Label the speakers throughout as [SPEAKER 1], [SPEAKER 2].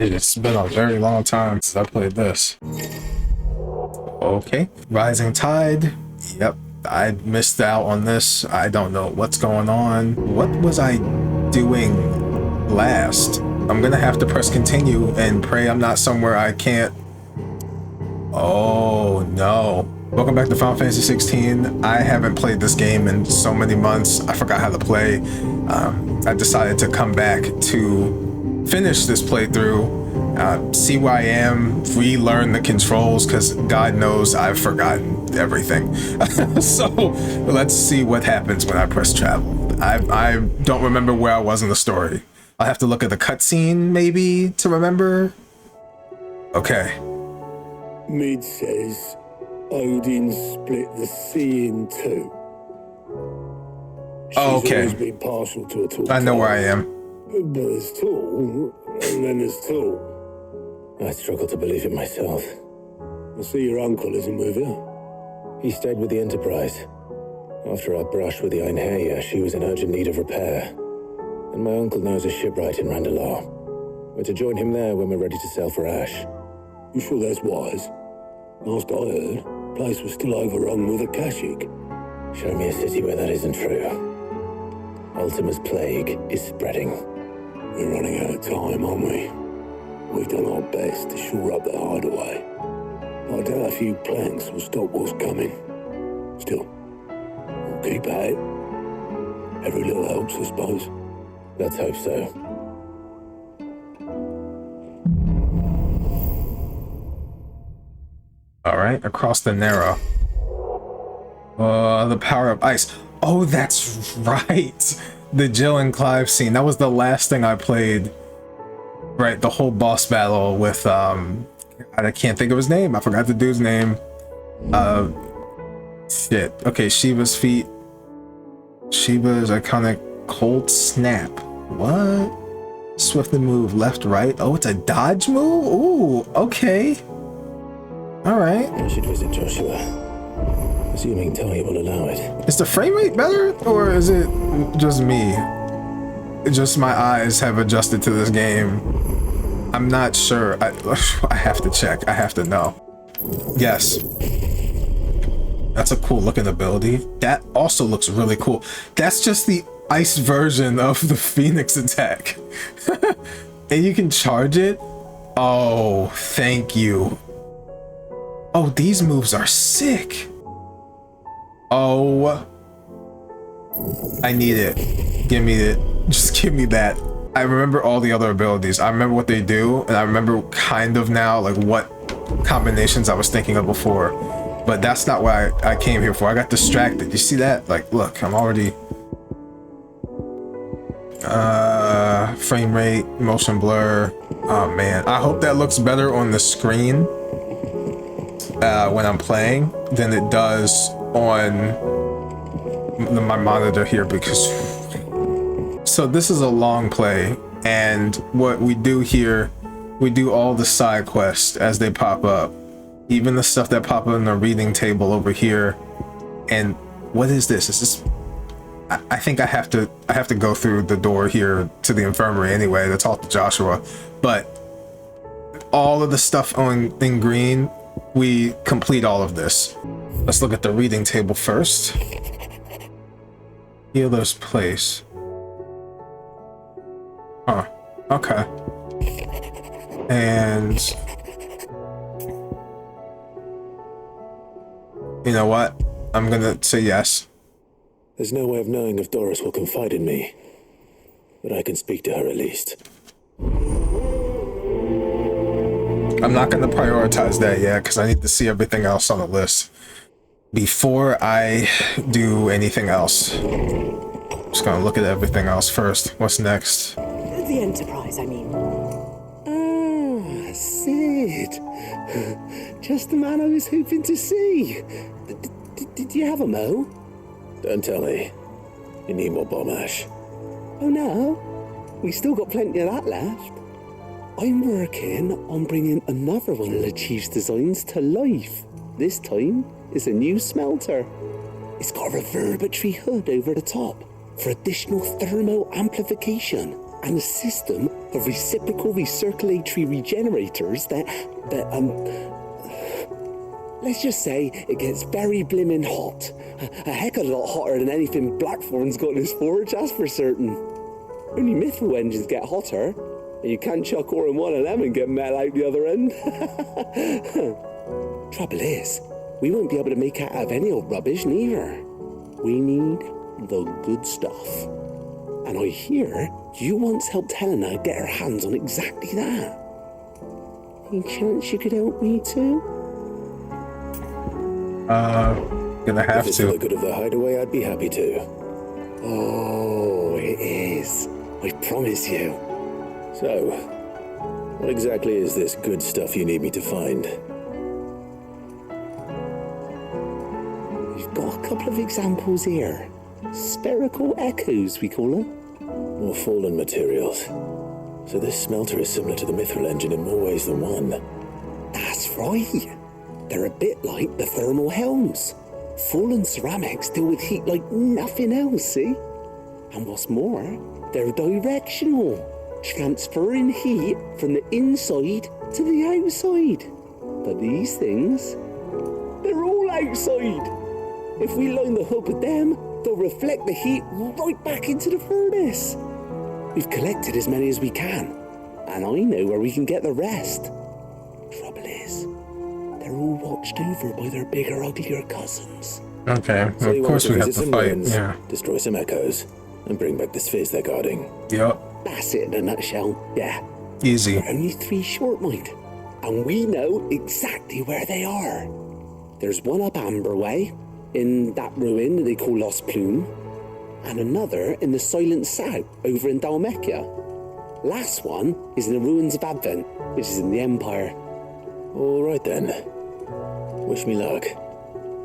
[SPEAKER 1] It's been a very long time since I played this. Okay, Rising Tide. Yep, I missed out on this. I don't know what's going on. What was I doing last? I'm gonna have to press continue and pray I'm not somewhere I can't. Oh no. Welcome back to Final Fantasy 16. I haven't played this game in so many months. I forgot how to play. I decided to come back to finish this playthrough, see where I am, relearn the controls, because God knows I've forgotten everything. So let's see what happens when I press travel. I don't remember where I was in the story. I'll have to look at the cutscene maybe to remember. Okay.
[SPEAKER 2] Mid says Odin split the sea in two. She's always been partial to a tall.
[SPEAKER 1] I know where I am.
[SPEAKER 2] But there's tall, and then there's tall. I struggle to believe it myself. I see your uncle isn't with you.
[SPEAKER 3] He stayed with the Enterprise. After our brush with the Einherja, she was in urgent need of repair. And my uncle knows a shipwright in Randalar. We're to join him there when we're ready to sail for Ash.
[SPEAKER 2] You sure that's wise? Last I heard, the place was still overrun with Akashic.
[SPEAKER 3] Show me a city where that isn't true. Ultima's plague is spreading.
[SPEAKER 2] We're running out of time, aren't we? We've done our best to shore up the hideaway. I doubt a few planks will stop what's coming. Still, we'll keep at it. Every little helps, I suppose.
[SPEAKER 3] Let's hope so.
[SPEAKER 1] All right, across the Narrow. The power of ice. Oh, that's right. The Jill and Clive scene. That was the last thing I played. Right, the whole boss battle with I can't think of his name. I forgot the dude's name. Shit. Okay, Shiva's feet. Shiva's iconic cold snap. What? Swiftly move left, right. Oh, it's a dodge move? Ooh, okay. Alright.
[SPEAKER 3] I should visit Joshua. Assuming Tali will allow it.
[SPEAKER 1] Is the frame rate better, or is it just me? Just my eyes have adjusted to this game. I'm not sure. I have to check. I have to know. Yes. That's a cool looking ability. That also looks really cool. That's just the ice version of the Phoenix attack. And you can charge it? Oh, thank you. Oh, these moves are sick. Oh, I need it. Give me it. Just give me that. I remember all the other abilities. I remember what they do, and I remember kind of now like what combinations I was thinking of before. But that's not what I came here for. I got distracted. You see that? Like, look, I'm already frame rate, motion blur. Oh man, I hope that looks better on the screen when I'm playing than it does on my monitor here, because so this is a long play, and what we do here, we do all the side quests as they pop up, even the stuff that pop up in the reading table over here. And what is this? Is this I think I have to go through the door here to the infirmary anyway to talk to Joshua, but all of the stuff in green, we complete all of this. Let's look at the reading table first. Healer's place. Huh. Okay. And you know what? I'm gonna say yes.
[SPEAKER 3] There's no way of knowing if Doris will confide in me, but I can speak to her at least.
[SPEAKER 1] I'm not going to prioritize that yet because I need to see everything else on the list before I do anything else. Just going to look at everything else first. What's next?
[SPEAKER 4] The Enterprise, I mean.
[SPEAKER 2] Ah, Sid. Just the man I was hoping to see. Did you have a mo?
[SPEAKER 3] Don't tell me. You need more bomb ash.
[SPEAKER 2] Oh no, we still got plenty of that left. I'm working on bringing another one of the Chief's designs to life. This time, it's a new smelter. It's got a reverberatory hood over the top for additional thermal amplification. and a system of reciprocal recirculatory regenerators that let's just say it gets very blimmin' hot. A heck of a lot hotter than anything Blackthorn's got in his forge, that's for certain. Only mithril engines get hotter, and you can't chuck ore in one of them and get metal out the other end. Trouble is, we won't be able to make it out of any old rubbish neither. We need the good stuff. And I hear you once helped Helena get her hands on exactly that. Any chance you could help me too?
[SPEAKER 1] Gonna have
[SPEAKER 3] If it's
[SPEAKER 1] to.
[SPEAKER 3] for the good of the hideaway, I'd be happy to.
[SPEAKER 2] Oh, it is. I promise you.
[SPEAKER 3] So, what exactly is this good stuff you need me to find?
[SPEAKER 2] We've got a couple of examples here. Spherical echoes, we call them.
[SPEAKER 3] More fallen materials. So this smelter is similar to the mithril engine in more ways than one.
[SPEAKER 2] That's right. They're a bit like the thermal helms. Fallen ceramics deal with heat like nothing else, see? And what's more, they're directional, transferring heat from the inside to the outside. But these things, they're all outside. If we line the hub with them, they'll reflect the heat right back into the furnace. We've collected as many as we can, and I know where we can get the rest. Trouble is, they're all watched over by their bigger, uglier cousins.
[SPEAKER 1] Okay,
[SPEAKER 3] So
[SPEAKER 1] of
[SPEAKER 3] you
[SPEAKER 1] course
[SPEAKER 3] want
[SPEAKER 1] we
[SPEAKER 3] to
[SPEAKER 1] have
[SPEAKER 3] visit
[SPEAKER 1] to
[SPEAKER 3] some
[SPEAKER 1] fight.
[SPEAKER 3] ruins,
[SPEAKER 1] Yeah.
[SPEAKER 3] destroy some echoes, and bring back the spheres they're guarding.
[SPEAKER 1] Yep.
[SPEAKER 2] That's it in a nutshell, yeah.
[SPEAKER 1] Easy.
[SPEAKER 2] We're only 3 short, mind. And we know exactly where they are. There's one up Amber Way, in that ruin that they call Lost Plume, and another in the Silent South, over in Dalmekia. Last one is in the ruins of Advent, which is in the Empire.
[SPEAKER 3] All right then. Wish me luck.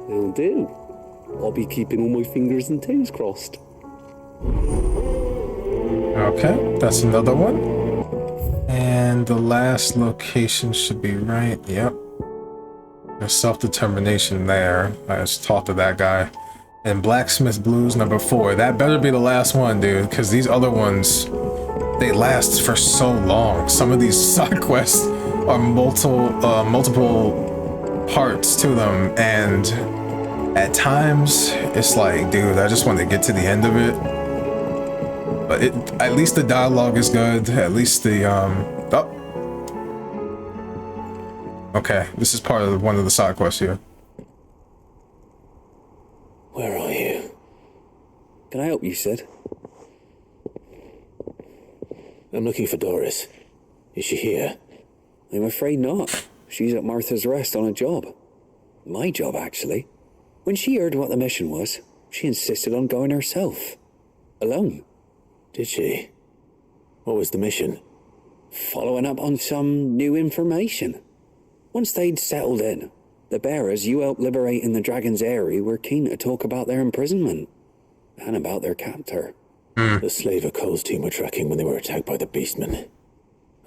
[SPEAKER 2] Will do. I'll be keeping all my fingers and toes crossed.
[SPEAKER 1] Okay, that's another one. And the last location should be right. Yep. There's self-determination there. I just talked to that guy. And Blacksmith Blues number 4. That better be the last one, dude, because these other ones, they last for so long. Some of these side quests are multiple parts to them, and at times it's like, dude, I just want to get to the end of it. But at least the dialogue is good. At least the okay, this is part of one of the side quests here.
[SPEAKER 3] Where are you?
[SPEAKER 5] Can I help you, Sid?
[SPEAKER 3] I'm looking for Doris. Is she here?
[SPEAKER 5] I'm afraid not. She's at Martha's Rest on a job. My job, actually. When she heard what the mission was, she insisted on going herself. Alone.
[SPEAKER 3] Did she? What was the mission?
[SPEAKER 5] Following up on some new information. Once they'd settled in, the bearers you helped liberate in the Dragon's Eyrie were keen to talk about their imprisonment. And about their captor.
[SPEAKER 3] The Slaver Cole's team were tracking when they were attacked by the Beastmen.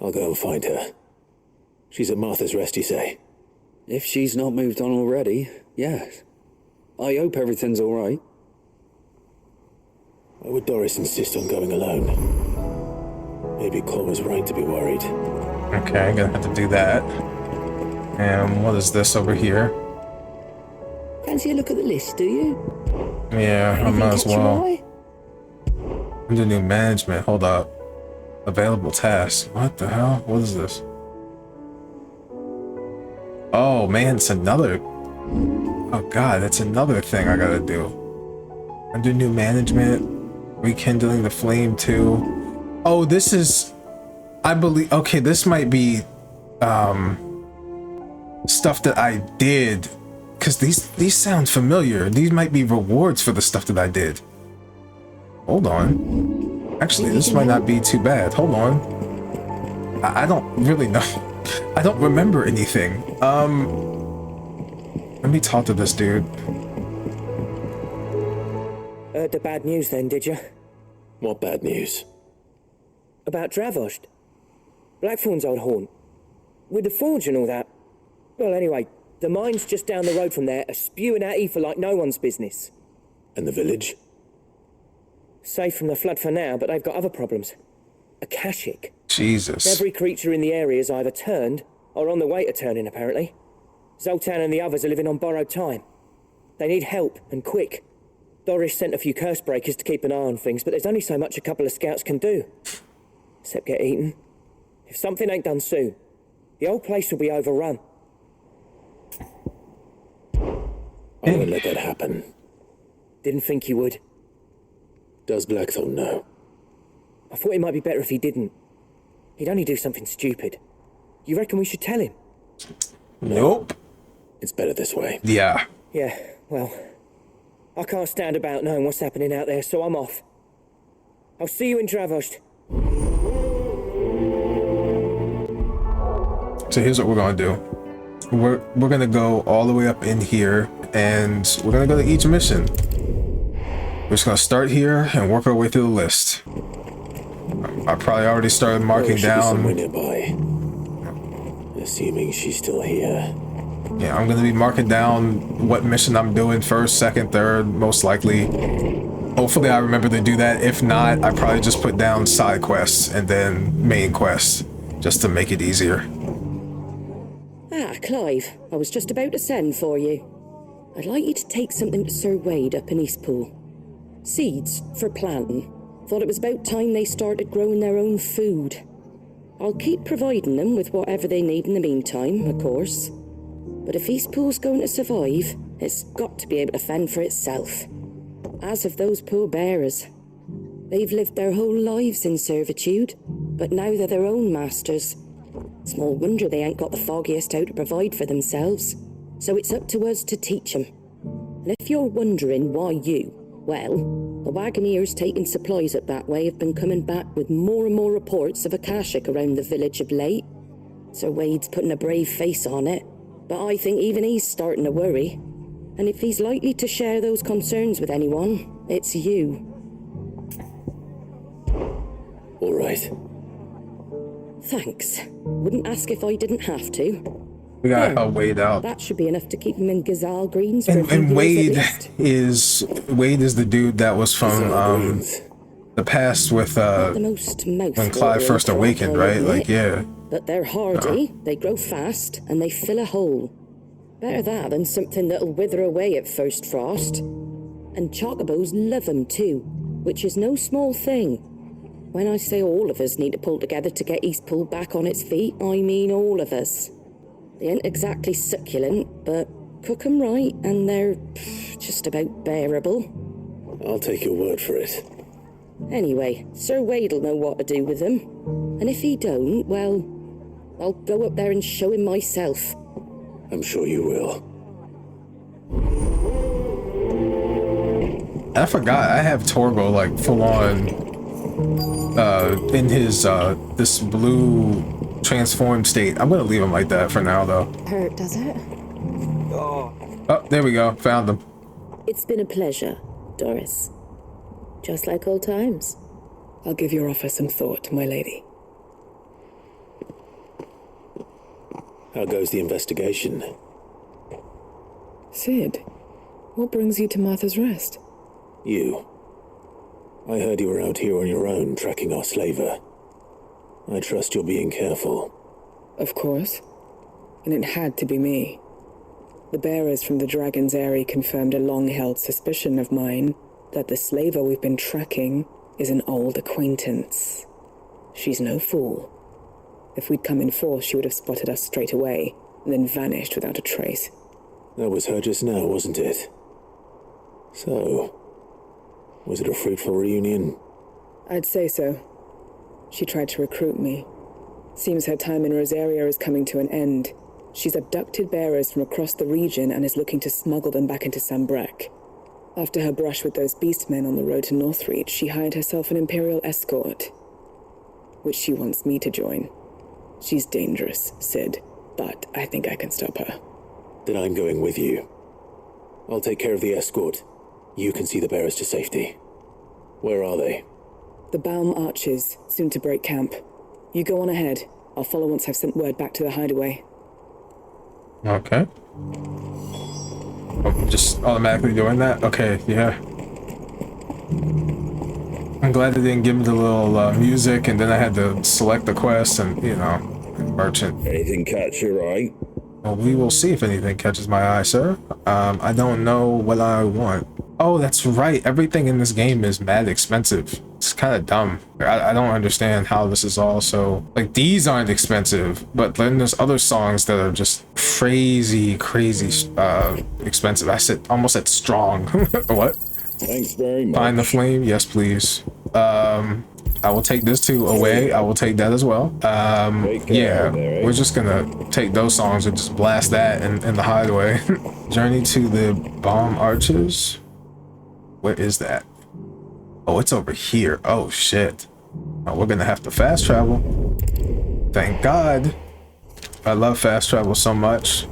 [SPEAKER 3] I'll go and find her. She's at Martha's Rest, you say?
[SPEAKER 5] If she's not moved on already, yes. I hope everything's all right.
[SPEAKER 3] Why would Doris insist on going alone? Maybe Cole was right to be worried.
[SPEAKER 1] Okay, I'm gonna have to do that. And what is this over here?
[SPEAKER 2] Fancy a look at the list, do you?
[SPEAKER 1] Yeah, I
[SPEAKER 2] Anything
[SPEAKER 1] might as
[SPEAKER 2] catch your
[SPEAKER 1] well.
[SPEAKER 2] eye?
[SPEAKER 1] Under new management, hold up. Available tasks. What the hell? What is this? Oh man, it's another. Oh god, that's another thing I gotta do. Under new management, rekindling the flame too. Oh, this is, I believe. Okay, this might be stuff that I did, because these sound familiar. These might be rewards for the stuff that I did. Hold on. Actually, this might not be too bad. Hold on. I don't really know. I don't remember anything. Let me talk to this dude.
[SPEAKER 6] Heard the bad news then, did you?
[SPEAKER 3] What bad news?
[SPEAKER 6] About Dravost. Blackthorn's old haunt. With the forge and all that. Well, anyway, the mine's just down the road from there are spewing out ether like no one's business.
[SPEAKER 3] And the village?
[SPEAKER 6] Safe from the flood for now, but they've got other problems. Akashic.
[SPEAKER 1] Jesus.
[SPEAKER 6] Every creature in the area is either turned or on the way to turning, apparently. Zoltan and the others are living on borrowed time. They need help, and quick. Doris sent a few curse breakers to keep an eye on things, but there's only so much a couple of scouts can do. Except get eaten. If something ain't done soon, the whole place will be overrun.
[SPEAKER 3] I won't let that happen.
[SPEAKER 6] Didn't think you would.
[SPEAKER 3] Does Blackthorn know?
[SPEAKER 6] I thought it might be better if he didn't. He'd only do something stupid. You reckon we should tell him?
[SPEAKER 1] Nope.
[SPEAKER 3] It's better this way.
[SPEAKER 1] Yeah.
[SPEAKER 6] Yeah, well, I can't stand about knowing what's happening out there, so I'm off. I'll see you in Dravost.
[SPEAKER 1] So here's what we're gonna do. We're gonna go all the way up in here, and we're gonna go to each mission. We're just gonna start here and work our way through the list. I probably already started marking down.
[SPEAKER 3] Somewhere nearby. Assuming she's still here.
[SPEAKER 1] Yeah, I'm gonna be marking down what mission I'm doing first, second, third, most likely. Hopefully I remember to do that. If not, I probably just put down side quests and then main quests, just to make it easier.
[SPEAKER 4] Ah, Clive, I was just about to send for you. I'd like you to take something to Sir Wade up in Eastpool. Seeds for planting. Thought it was about time they started growing their own food. I'll keep providing them with whatever they need in the meantime, of course. But if Eastpool's going to survive, it's got to be able to fend for itself. As of those poor bearers. They've lived their whole lives in servitude, but now they're their own masters. Small wonder they ain't got the foggiest how to provide for themselves. So it's up to us to teach them. And if you're wondering why you, well, the Wagoneers taking supplies up that way have been coming back with more and more reports of Akashic around the village of late. Sir Wade's putting a brave face on it, but I think even he's starting to worry. And if he's likely to share those concerns with anyone, it's you.
[SPEAKER 3] All right.
[SPEAKER 4] Thanks. Wouldn't ask if I didn't have to.
[SPEAKER 1] We got Wade out.
[SPEAKER 4] That should be enough to keep him in Gazal Greens for a few
[SPEAKER 1] And
[SPEAKER 4] years
[SPEAKER 1] Wade
[SPEAKER 4] at least.
[SPEAKER 1] is the dude that was from the past with
[SPEAKER 4] Not the most
[SPEAKER 1] when Clive first awakened, right? Like, yeah.
[SPEAKER 4] But they're hardy, they grow fast, and they fill a hole. Better that than something that'll wither away at first frost. And chocobos love them too, which is no small thing. When I say all of us need to pull together to get Eastpool back on its feet, I mean all of us. They ain't exactly succulent, but cook 'em right, and they're just about bearable.
[SPEAKER 3] I'll take your word for it.
[SPEAKER 4] Anyway, Sir Wade'll know what to do with them. And if he don't, well, I'll go up there and show him myself.
[SPEAKER 3] I'm sure you will.
[SPEAKER 1] I forgot, I have Torgo like full on in his this blue transformed state. I'm gonna leave him like that for now though.
[SPEAKER 7] Hurt, does it?
[SPEAKER 1] Oh, there we go, found him.
[SPEAKER 7] It's been a pleasure, Doris. Just like old times.
[SPEAKER 8] I'll give your offer some thought, my lady.
[SPEAKER 3] How goes the investigation?
[SPEAKER 8] Sid, what brings you to Martha's Rest?
[SPEAKER 3] You. I heard you were out here on your own, tracking our slaver. I trust you're being careful.
[SPEAKER 8] Of course. And it had to be me. The bearers from the Dragon's Eyrie confirmed a long-held suspicion of mine that the slaver we've been tracking is an old acquaintance. She's no fool. If we'd come in force, she would have spotted us straight away, and then vanished without a trace.
[SPEAKER 3] That was her just now, wasn't it? So, was it a fruitful reunion?
[SPEAKER 8] I'd say so. She tried to recruit me. Seems her time in Rosaria is coming to an end. She's abducted bearers from across the region and is looking to smuggle them back into Sambrek. After her brush with those beastmen on the road to Northreach, she hired herself an Imperial escort, which she wants me to join. She's dangerous, Sid, but I think I can stop her.
[SPEAKER 3] Then I'm going with you. I'll take care of the escort. You can see the bearers to safety. Where are they?
[SPEAKER 8] The Baum Archers, soon to break camp. You go on ahead. I'll follow once I've sent word back to the hideaway.
[SPEAKER 1] Okay. I'm just automatically doing that? Okay, yeah. I'm glad they didn't give me the little music, and then I had to select the quest and, you know, merchant.
[SPEAKER 2] Anything catch your eye?
[SPEAKER 1] Well, we will see if anything catches my eye, sir. I don't know what I want. Oh, that's right. Everything in this game is mad expensive. It's kind of dumb. I don't understand how this is all so... Like, these aren't expensive, but then there's other songs that are just crazy expensive. I said, almost said strong. What?
[SPEAKER 2] Thanks very much.
[SPEAKER 1] Find the flame? Yes, please. I will take this too away. I will take that as well. Yeah, we're just gonna take those songs and just blast that in the hideaway. Journey to the bomb arches. Where is that? Oh, it's over here. Oh shit. Oh, we're gonna have to fast travel. Thank God. I love fast travel so much.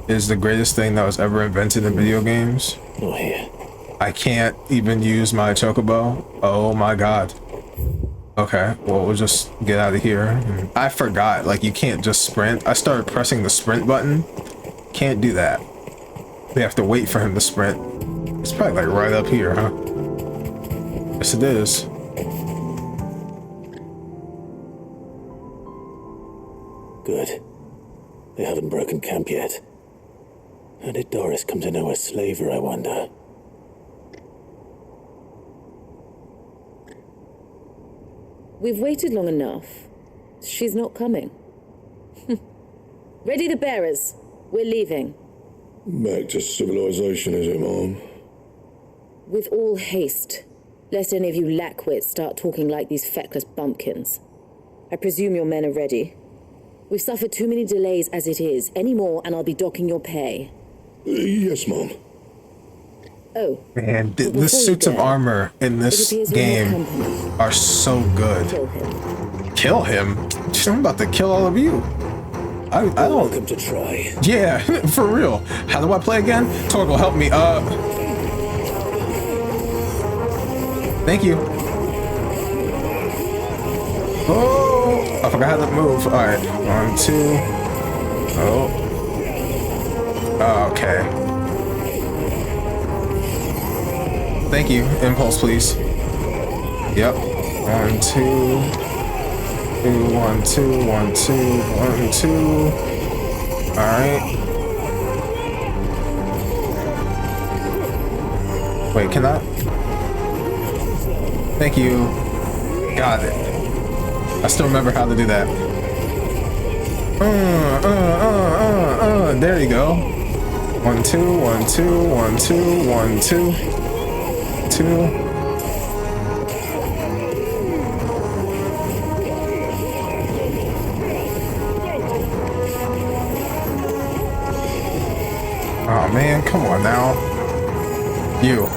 [SPEAKER 1] It is the greatest thing that was ever invented in video games.
[SPEAKER 2] Oh yeah.
[SPEAKER 1] I can't even use my chocobo. Oh my God. Okay, well, we'll just get out of here. I forgot, like, you can't just sprint. I started pressing the sprint button. Can't do that. We have to wait for him to sprint. It's probably like right up here, huh? Yes, it is.
[SPEAKER 3] Good. They haven't broken camp yet. How did Doris come to know a slaver, I wonder?
[SPEAKER 7] We've waited long enough. She's not coming. Ready the bearers. We're leaving.
[SPEAKER 2] Back to civilization, is it, Mom?
[SPEAKER 7] With all haste. Lest any of you lackwits start talking like these feckless bumpkins. I presume your men are ready. We've suffered too many delays as it is. Any more and I'll be docking your pay.
[SPEAKER 2] Yes, Mom.
[SPEAKER 7] Oh.
[SPEAKER 1] Man, the suits of armor in this game are so good.
[SPEAKER 7] Kill him.
[SPEAKER 1] Kill him? I'm about to kill all of you. I don't...
[SPEAKER 3] Welcome to try.
[SPEAKER 1] Yeah, for real. How do I play again? Torgal, help me. Thank you. Oh, I forgot how to move. All right, 1, 2. Oh. Okay. Thank you. Impulse, please. Yep. 1, 2. 1, 2. 1, 2. 1, 2. All right. Wait, can I? Thank you. Got it. I still remember how to do that. There you go. 1, 2. 1, 2. 1, 2. 1, 2. 2. Oh man, come on now. You.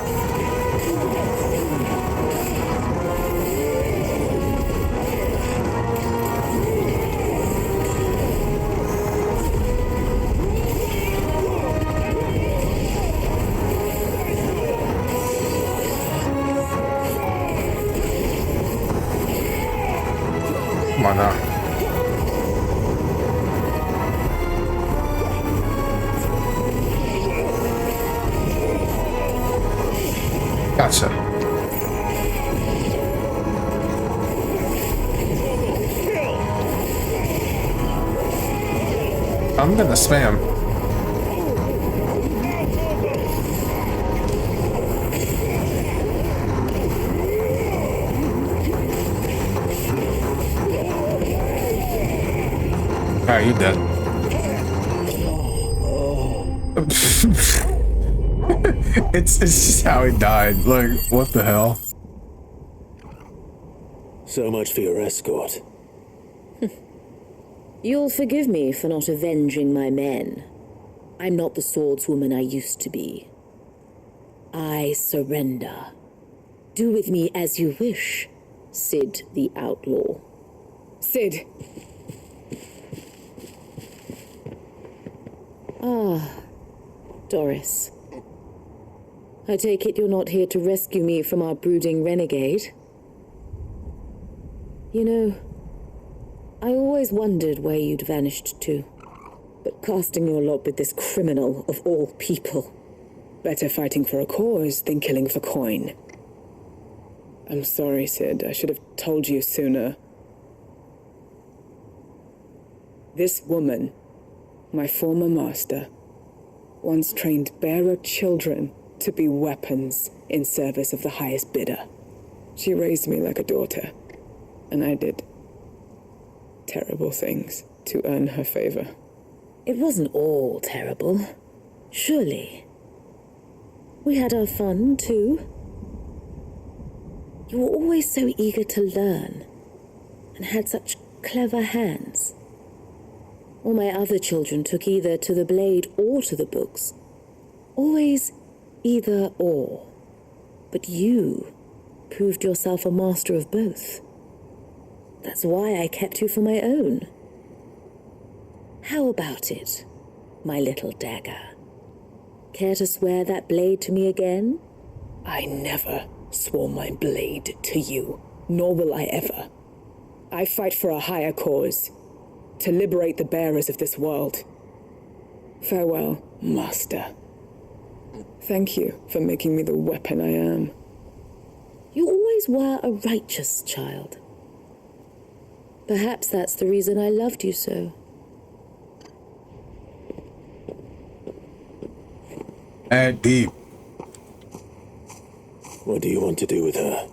[SPEAKER 1] Come on now. Gotcha. I'm gonna spam. Alright, you're dead. It's just how he died. Like, what the hell?
[SPEAKER 3] So much for your escort.
[SPEAKER 7] You'll forgive me for not avenging my men. I'm not the swordswoman I used to be. I surrender. Do with me as you wish, Sid the Outlaw.
[SPEAKER 8] Sid.
[SPEAKER 7] Ah, Doris. I take it you're not here to rescue me from our brooding renegade? You know, I always wondered where you'd vanished to. But casting your lot with this criminal of all people.
[SPEAKER 8] Better fighting for a cause than killing for coin. I'm sorry, Sid. I should have told you sooner. This woman, my former master, once trained bearer children to be weapons in service of the highest bidder. She raised me like a daughter, and I did terrible things to earn her favor.
[SPEAKER 7] It wasn't all terrible, surely. We had our fun, too. You were always so eager to learn, and had such clever hands. All my other children took either to the blade or to the books. Always either or. But you proved yourself a master of both. That's why I kept you for my own. How about it, my little dagger? Care to swear that blade to me again?
[SPEAKER 8] I never swore my blade to you, nor will I ever. I fight for a higher cause, to liberate the bearers of this world. Farewell, Master. Thank you for making me the weapon I am.
[SPEAKER 7] You always were a righteous child. Perhaps that's the reason I loved you so.
[SPEAKER 1] And deep.
[SPEAKER 2] What do you want to do with her?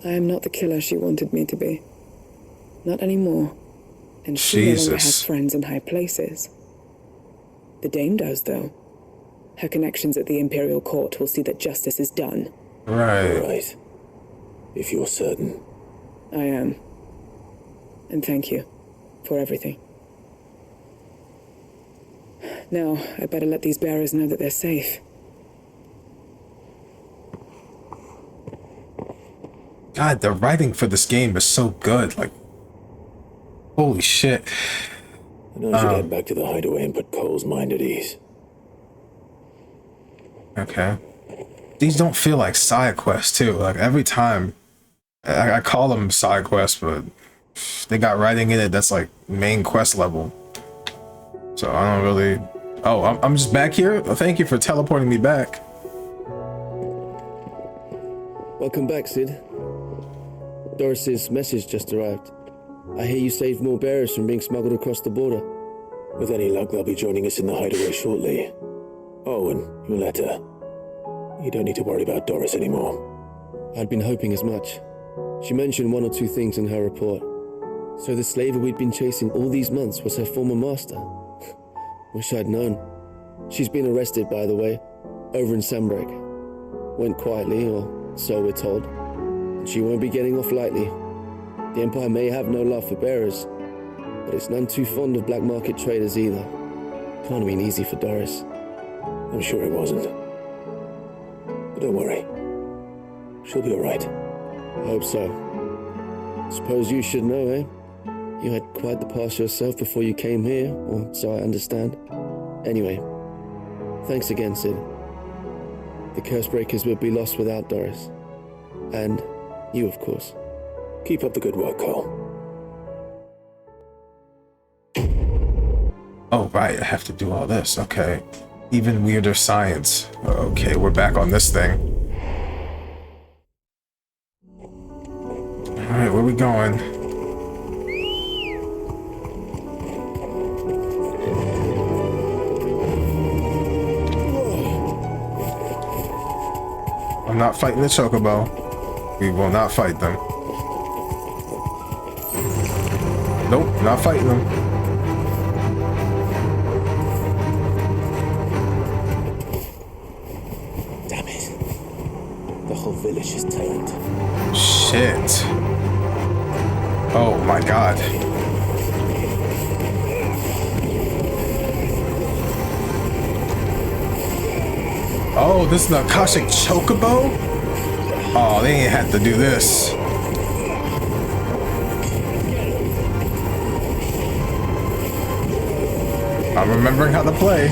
[SPEAKER 8] I am not the killer she wanted me to be. Not anymore. And she no longer has friends in high places. The Dame does, though. Her connections at the Imperial Court will see that justice is done.
[SPEAKER 1] Right.
[SPEAKER 2] Right. If you're certain.
[SPEAKER 8] I am. And thank you for everything. Now, I better let these bearers know that they're safe.
[SPEAKER 1] God, the writing for this game is so good. Like, holy shit.
[SPEAKER 2] And I should head back to the hideaway and put Cole's mind at ease.
[SPEAKER 1] Okay. These don't feel like side quests, too. Like, every time, I call them side quests, but they got writing in it that's like main quest level. So I don't really... Oh, I'm just back here? Well, thank you for teleporting me back.
[SPEAKER 9] Welcome back, Sid. Doris's message just arrived. I hear you saved more bearers from being smuggled across the border.
[SPEAKER 2] With any luck, they'll be joining us in the hideaway shortly. Oh, and your letter. You don't need to worry about Doris anymore.
[SPEAKER 9] I'd been hoping as much. She mentioned one or two things in her report. So the slaver we'd been chasing all these months was her former master. Wish I'd known. She's been arrested, by the way, over in Sandbreak. Went quietly, or so we're told. And she won't be getting off lightly. The Empire may have no love for bearers, but it's none too fond of black market traders either. Can't have been easy for Doris.
[SPEAKER 2] I'm sure it wasn't. But don't worry. She'll be all right.
[SPEAKER 9] I hope so. Suppose you should know, eh? You had quite the past yourself before you came here, or so I understand. Anyway, thanks again, Sid. The Cursebreakers would be lost without Doris. And you, of course.
[SPEAKER 2] Keep up the good work, Cole.
[SPEAKER 1] Oh, right, I have to do all this. Okay. Even weirder science. Okay, we're back on this thing. Alright, where we going? I'm not fighting the Chocobo. We will not fight them. Nope, not fighting them.
[SPEAKER 2] Damn it. The whole village is turned.
[SPEAKER 1] Shit. Oh my god. Oh, this is the Akashic Chocobo? Oh, they ain't had to do this. I'm remembering how to play.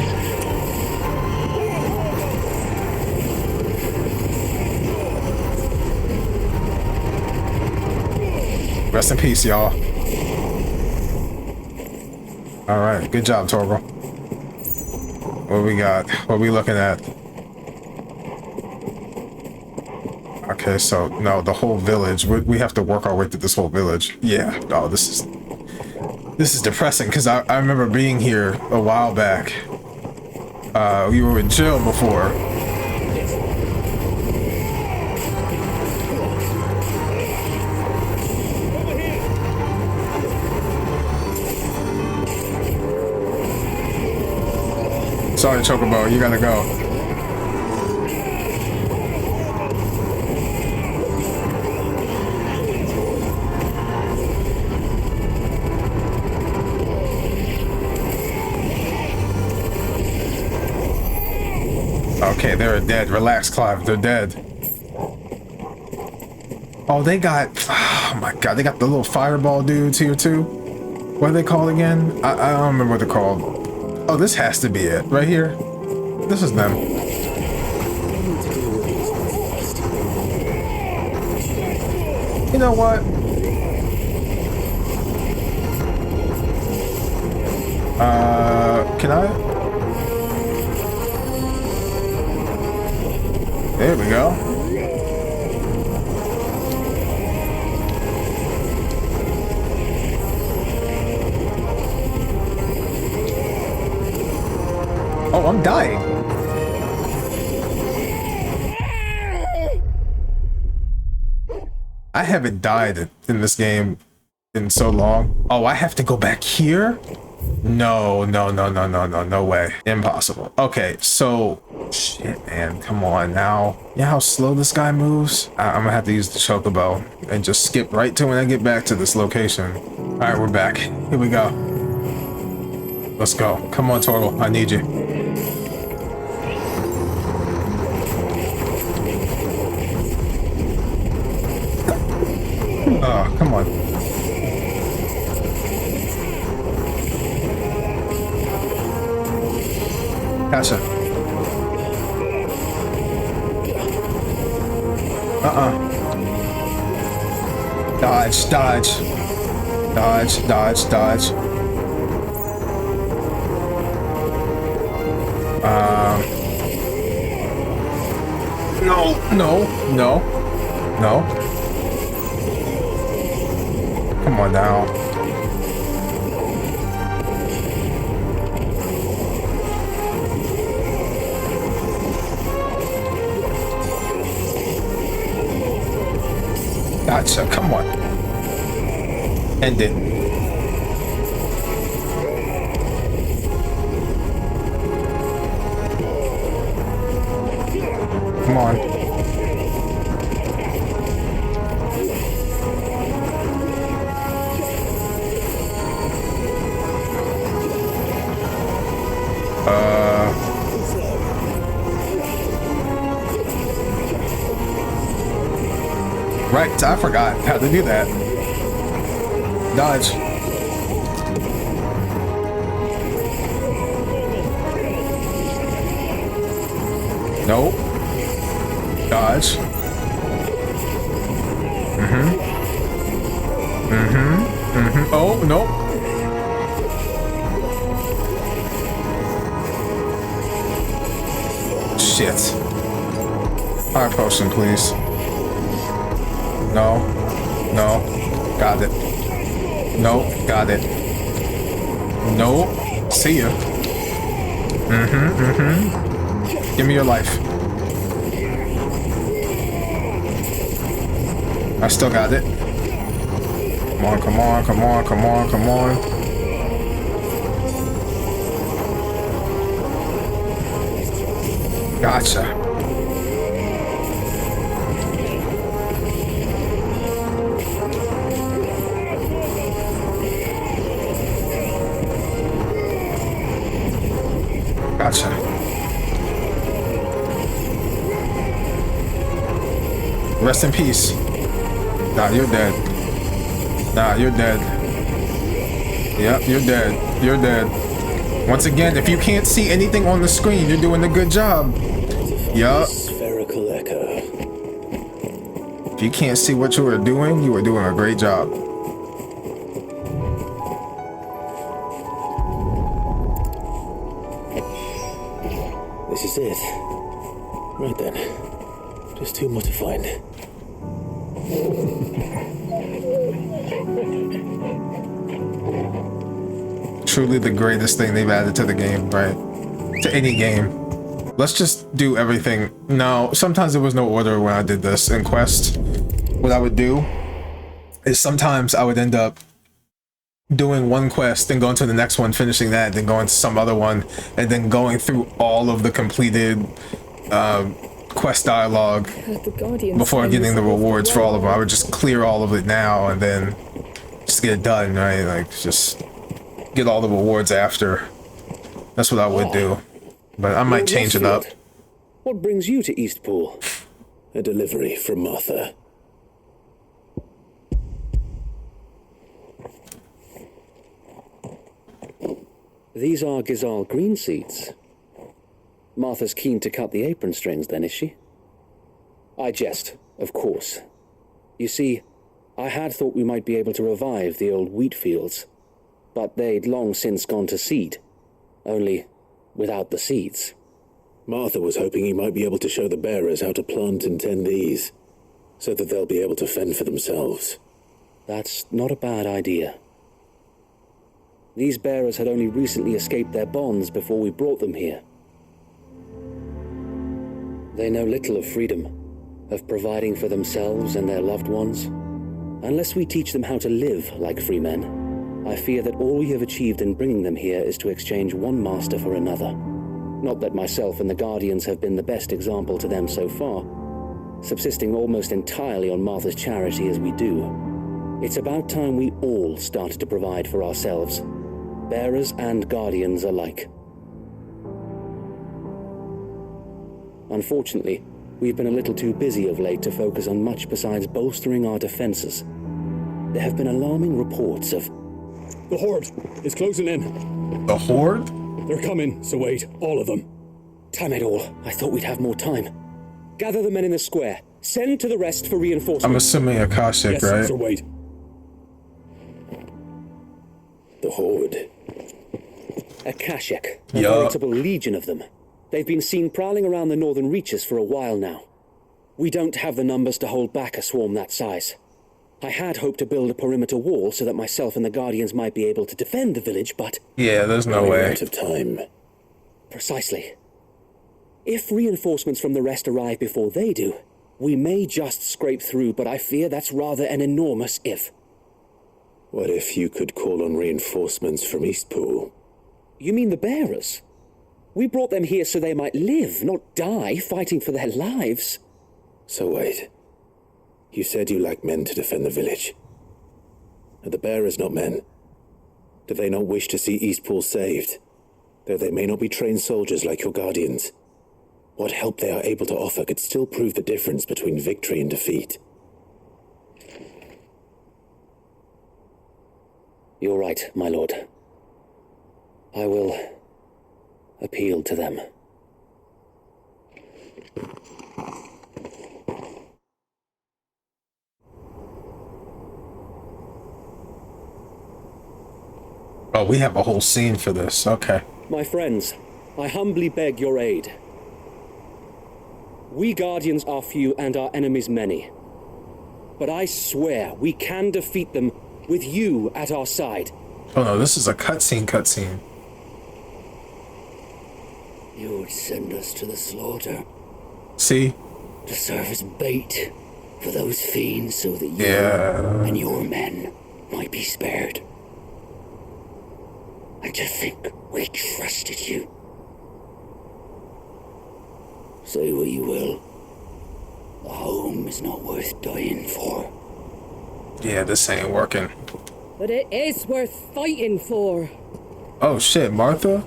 [SPEAKER 1] Rest in peace, y'all. Alright, good job, Torgal. What we got? What we looking at? Okay, Okay, so no, the whole village. We have to work our way through this whole village. Yeah. Oh, this is depressing because I remember being here a while back. We were in jail before. Sorry, Chocobo, you gotta go. Okay, they're dead. Relax, Clive. They're dead. Oh, they got... Oh my god, they got the little fireball dudes here too. What are they called again? I don't remember what they're called. Oh, this has to be it. Right here. This is them. You know what? Can I? There we go. Oh, I'm dying. I haven't died in this game in so long. Oh, I have to go back here? No, no, no, no, no, no, no way. Impossible. Okay, so... Shit, man. Come on now. You know how slow this guy moves? I'm gonna have to use the chocobo and just skip right to when I get back to this location. Alright, we're back. Here we go. Let's go. Come on, Tortle. I need you. Oh, come on. Gotcha. Dodge, dodge. Dodge, dodge, dodge. No, no, no, no. Come on now. Gotcha, come on. End it. Come on. Right, I forgot how to do that. Dodge. Nope. Dodge. Oh, nope. Shit. Fire potion, please. No. No. Got it. Nope. Got it. Nope. See ya. Give me your life. I still got it. Come on, come on, come on, come on, come on. Gotcha. Gotcha. Rest in peace. Nah, you're dead. Nah, you're dead. Yep, you're dead. You're dead. Once again, if you can't see anything on the screen, you're doing a good job. Yup.
[SPEAKER 3] Spherical echo.
[SPEAKER 1] If you can't see what you are doing a great job.
[SPEAKER 3] This is it. Right then. Just two more to find.
[SPEAKER 1] Truly the greatest thing they've added to the game, right? To any game. Let's just do everything. No, sometimes there was no order when I did this in Quest. What I would do is sometimes I would end up doing one quest, then going to the next one, finishing that, then going to some other one, and then going through all of the completed quest dialogue before getting the rewards for all of them. I would just clear all of it now and then just get it done, right? Like, just get all the rewards after. That's what I would do. But I might change it up.
[SPEAKER 3] What brings you to Eastpool? A delivery from Martha.
[SPEAKER 5] These are Gizal green seeds. Martha's keen to cut the apron strings then, is she? I jest, of course. You see, I had thought we might be able to revive the old wheat fields, but they'd long since gone to seed, only without the seeds.
[SPEAKER 3] Martha was hoping he might be able to show the bearers how to plant and tend these, so that they'll be able to fend for themselves.
[SPEAKER 5] That's not a bad idea. These bearers had only recently escaped their bonds before we brought them here. They know little of freedom, of providing for themselves and their loved ones. Unless we teach them how to live like free men, I fear that all we have achieved in bringing them here is to exchange one master for another. Not that myself and the Guardians have been the best example to them so far, subsisting almost entirely on Martha's charity as we do. It's about time we all started to provide for ourselves, bearers and Guardians alike. Unfortunately, we've been a little too busy of late to focus on much besides bolstering our defenses. There have been alarming reports of...
[SPEAKER 10] The Horde is closing in.
[SPEAKER 1] The Horde?
[SPEAKER 10] They're coming, so wait, all of them.
[SPEAKER 5] Damn it all, I thought we'd have more time. Gather the men in the square. Send to the rest for reinforcements.
[SPEAKER 1] I'm assuming Akashic,
[SPEAKER 10] yes,
[SPEAKER 1] right?
[SPEAKER 10] Sir Wade.
[SPEAKER 3] The Horde.
[SPEAKER 5] Akashic, a veritable legion of them. They've been seen prowling around the northern reaches for a while now. We don't have the numbers to hold back a swarm that size. I had hoped to build a perimeter wall so that myself and the Guardians might be able to defend the village, but...
[SPEAKER 1] Yeah, there's no way.
[SPEAKER 3] Out of time.
[SPEAKER 5] Precisely. If reinforcements from the rest arrive before they do, we may just scrape through, but I fear that's rather an enormous if.
[SPEAKER 3] What if you could call on reinforcements from Eastpool?
[SPEAKER 5] You mean the bearers? We brought them here so they might live, not die fighting for their lives.
[SPEAKER 3] So wait. You said you lack men to defend the village. Are the bearers not men? Do they not wish to see Eastpool saved? Though they may not be trained soldiers like your Guardians. What help they are able to offer could still prove the difference between victory and defeat.
[SPEAKER 5] You're right, my lord. I will appeal to them.
[SPEAKER 1] Oh, we have a whole scene for this. Okay.
[SPEAKER 5] My friends, I humbly beg your aid. We Guardians are few and our enemies many. But I swear we can defeat them with you at our side.
[SPEAKER 1] Oh no, this is a cutscene.
[SPEAKER 2] You would send us to the slaughter.
[SPEAKER 1] See?
[SPEAKER 2] To serve as bait for those fiends so that you and your men might be spared. And to think we trusted you. Say what you will. The home is not worth dying for.
[SPEAKER 1] Yeah, this ain't working.
[SPEAKER 4] But it is worth fighting for.
[SPEAKER 1] Oh shit, Martha?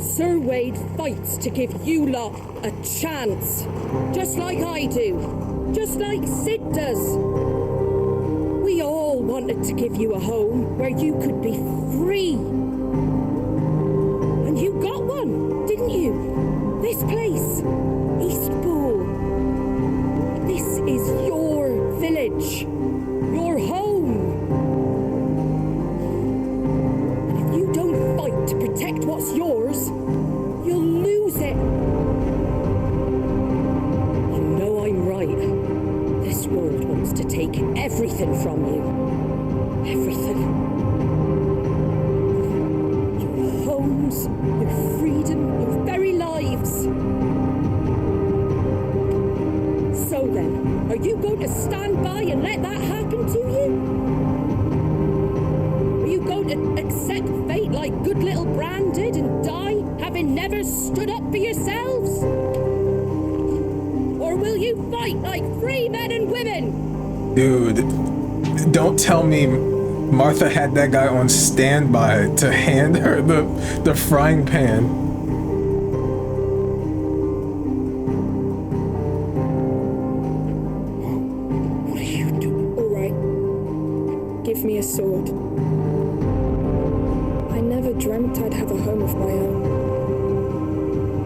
[SPEAKER 4] Sir Wade fights to give you lot a chance. Just like I do. Just like Sid does. We all wanted to give you a home where you could be free. And you got one, didn't you? This place, Eastpool. This is your village, your home. And if you don't fight to protect what's yours, you'll lose it. You know I'm right. going to accept fate like good little Bran did and die, having never stood up for yourselves? Or will you fight like free men and women?
[SPEAKER 1] Dude, don't tell me Martha had that guy on standby to hand her the frying pan.
[SPEAKER 5] What are you doing?
[SPEAKER 8] All right. Give me a sword. I never dreamt I'd have a home of my own.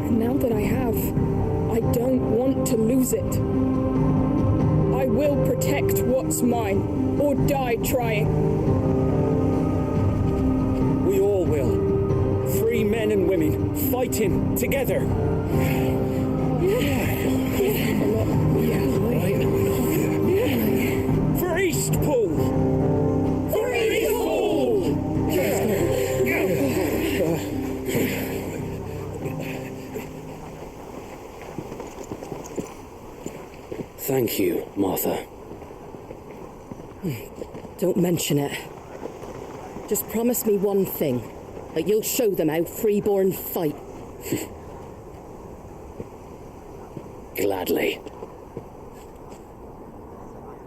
[SPEAKER 8] And now that I have, I don't want to lose it. I will protect what's mine, or die trying.
[SPEAKER 5] We all will. Free men and women, fighting together. For Eastpool! For Eastpool! Thank you, Martha.
[SPEAKER 4] Don't mention it. Just promise me one thing. That you'll show them how freeborn fight.
[SPEAKER 5] Gladly.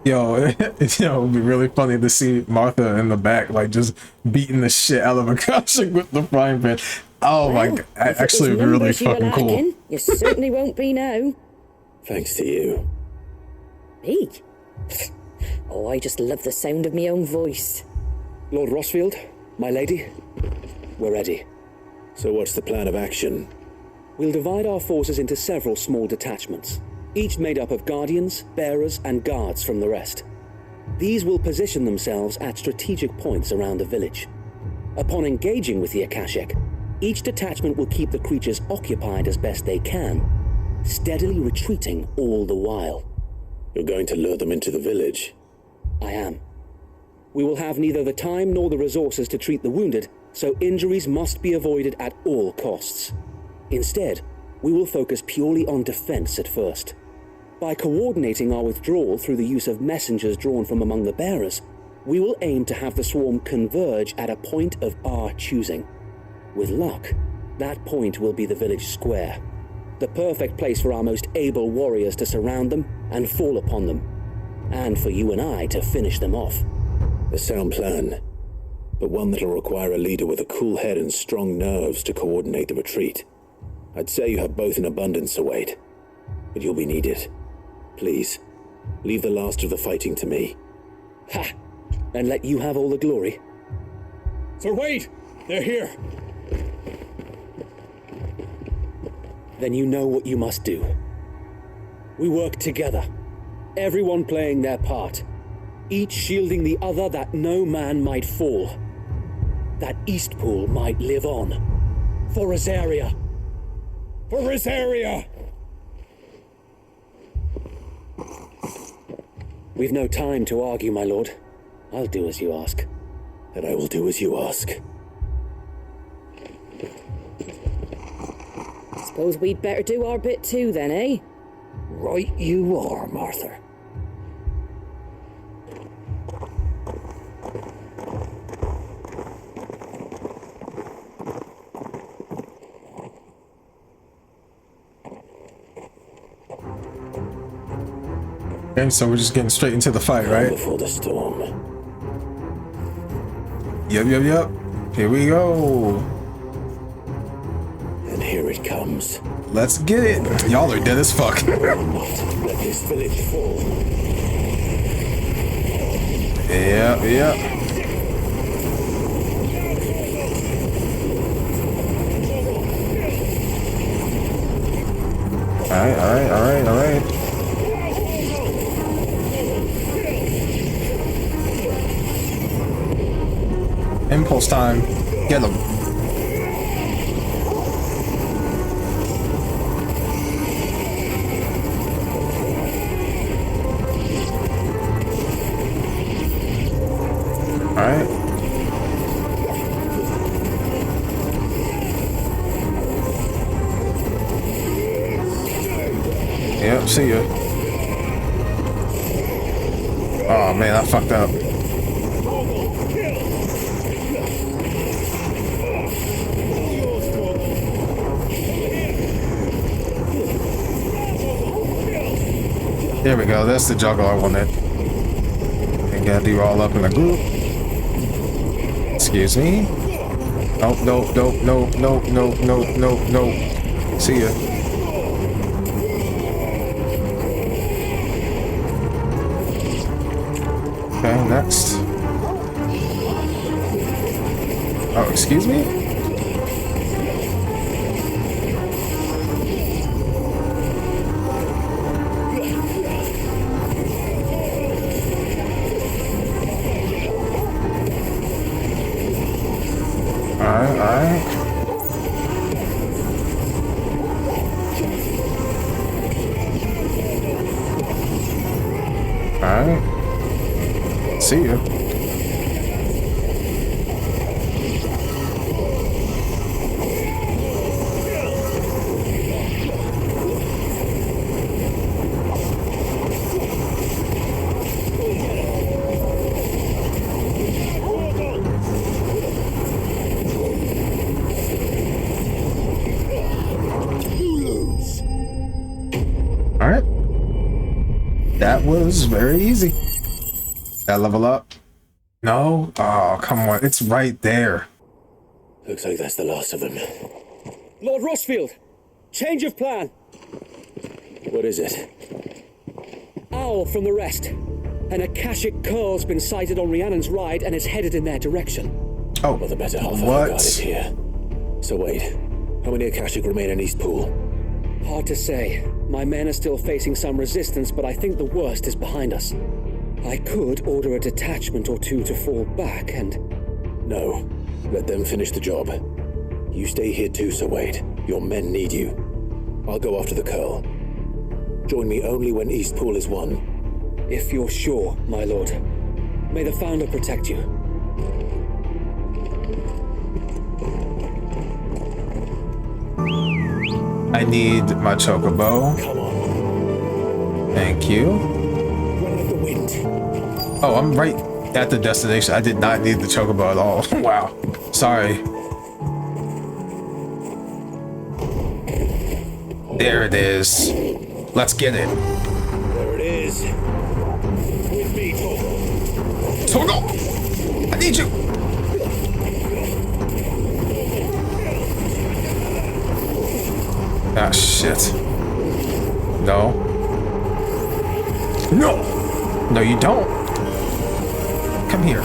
[SPEAKER 1] Yo, it would be really funny to see Martha in the back, like, just beating the shit out of Akashic with the frying pan. Oh my god, actually, it would be really fucking cool.
[SPEAKER 4] You certainly won't be now.
[SPEAKER 3] Thanks to you.
[SPEAKER 4] Me? Oh, I just love the sound of my own voice.
[SPEAKER 5] Lord Rosfield, my lady, we're ready.
[SPEAKER 3] So what's the plan of action?
[SPEAKER 5] We'll divide our forces into several small detachments, each made up of guardians, bearers, and guards from the rest. These will position themselves at strategic points around the village. Upon engaging with the Akashic, each detachment will keep the creatures occupied as best they can, steadily retreating all the while.
[SPEAKER 3] You're going to lure them into the village?
[SPEAKER 5] I am. We will have neither the time nor the resources to treat the wounded, so injuries must be avoided at all costs. Instead, we will focus purely on defense at first. By coordinating our withdrawal through the use of messengers drawn from among the bearers, we will aim to have the swarm converge at a point of our choosing. With luck, that point will be the village square, the perfect place for our most able warriors to surround them and fall upon them, and for you and I to finish them off.
[SPEAKER 3] A sound plan, but one that'll require a leader with a cool head and strong nerves to coordinate the retreat. I'd say you have both in abundance, Sir Wade, but you'll be needed. Please, leave the last of the fighting to me.
[SPEAKER 5] Ha! And let you have all the glory.
[SPEAKER 10] Sir Wade! They're here!
[SPEAKER 5] Then you know what you must do. We work together, everyone playing their part, each shielding the other that no man might fall, that Eastpool might live on. For Rosaria!
[SPEAKER 10] For Rosaria!
[SPEAKER 5] We've no time to argue, my lord. I'll do as you ask.
[SPEAKER 3] And I will do as you ask.
[SPEAKER 4] Suppose we'd better do our bit too then, eh?
[SPEAKER 5] Right you are, Martha.
[SPEAKER 1] Okay, so we're just getting straight into the fight, right?
[SPEAKER 3] Before the storm.
[SPEAKER 1] Yep. Here we go.
[SPEAKER 3] And here it comes.
[SPEAKER 1] Let's get it. Y'all are dead as fuck.
[SPEAKER 3] Not let this village fall.
[SPEAKER 1] Yep. All right. Impulse time. Get him. Alright. Yep, see ya. Oh man, I fucked up. There we go. That's the juggle I wanted. And got you all up in a group. Excuse me. Nope, nope, nope, nope, nope, nope, nope, nope, nope. See ya. Okay, next. Oh, excuse me? Alright. Alright. See ya. Alright. That was very easy. That level up? No? Oh, come on. It's right there.
[SPEAKER 3] Looks like that's the last of them.
[SPEAKER 6] Lord Rosfield! Change of plan!
[SPEAKER 3] What is it?
[SPEAKER 6] Owl from the rest. An Akashic curl's been sighted on Rhiannon's ride and is headed in their direction.
[SPEAKER 1] Oh,
[SPEAKER 3] Well, the better half of our
[SPEAKER 1] what?
[SPEAKER 3] guard is here. So wait, how many Akashic remain in East Pool?
[SPEAKER 6] Hard to say. My men are still facing some resistance, but I think the worst is behind us. I could order a detachment or two to fall back and...
[SPEAKER 3] No, let them finish the job. You stay here too, Sir Wade. Your men need you. I'll go after the curl. Join me only when East Pool is won.
[SPEAKER 6] If you're sure, my lord. May the Founder protect you.
[SPEAKER 1] I need my chocobo.
[SPEAKER 3] Come on.
[SPEAKER 1] Thank you.
[SPEAKER 3] Run with the wind.
[SPEAKER 1] Oh, I'm right at the destination. I did not need the chocobo at all. Wow. Sorry. There it is. Let's get it.
[SPEAKER 3] There it is. With me, Togo.
[SPEAKER 1] Togo! I need you! Ah, shit. No. No! No, you don't. Come here.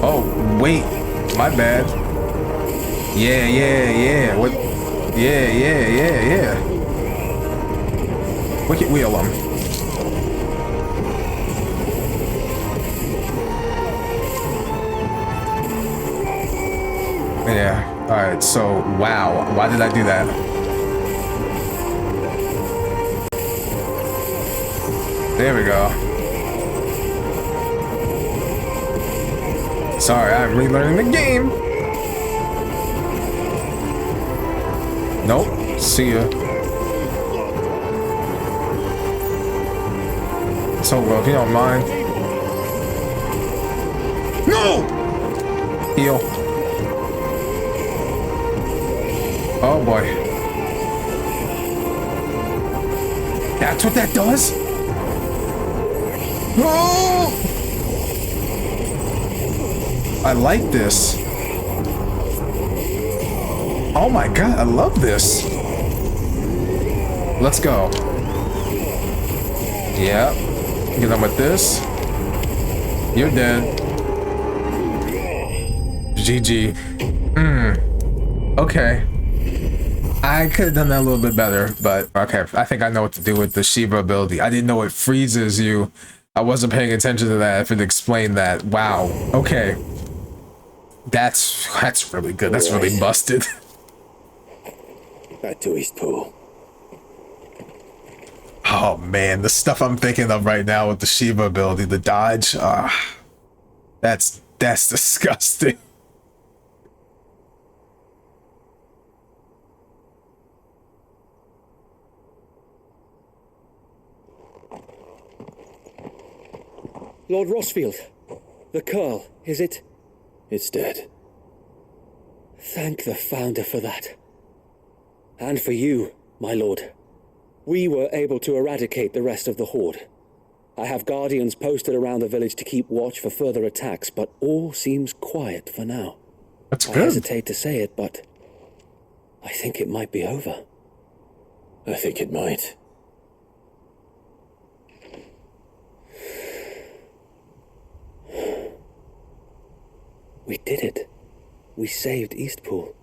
[SPEAKER 1] Oh, wait. My bad. Yeah. What? Yeah. Wicked wheel him. Yeah. Alright, so, wow. Why did I do that? There we go. Sorry, I'm relearning the game. Nope. See ya. So, well, if you don't mind. No! Heal. Oh boy. That's what that does? Oh! I like this. Oh my god, I love this. Let's go. Yeah. Get on with this. You're dead. GG. Okay. I could have done that a little bit better, but okay. I think I know what to do with the Shiva ability. I didn't know it freezes you. I wasn't paying attention to that. If it explained that. Wow. Okay. That's really good. That's really busted.
[SPEAKER 3] Back to East Pool.
[SPEAKER 1] Oh man, the stuff I'm thinking of right now with the Shiva ability, the dodge. That's disgusting.
[SPEAKER 6] Lord Rosfield, the curl, is it?
[SPEAKER 3] It's dead.
[SPEAKER 6] Thank the Founder for that. And for you, my lord.
[SPEAKER 5] We were able to eradicate the rest of the Horde. I have guardians posted around the village to keep watch for further attacks, but all seems quiet for now.
[SPEAKER 1] That's
[SPEAKER 5] I
[SPEAKER 1] good.
[SPEAKER 5] hesitate to say it, but I think it might be over.
[SPEAKER 3] I think it might.
[SPEAKER 5] We did it. We saved Eastpool.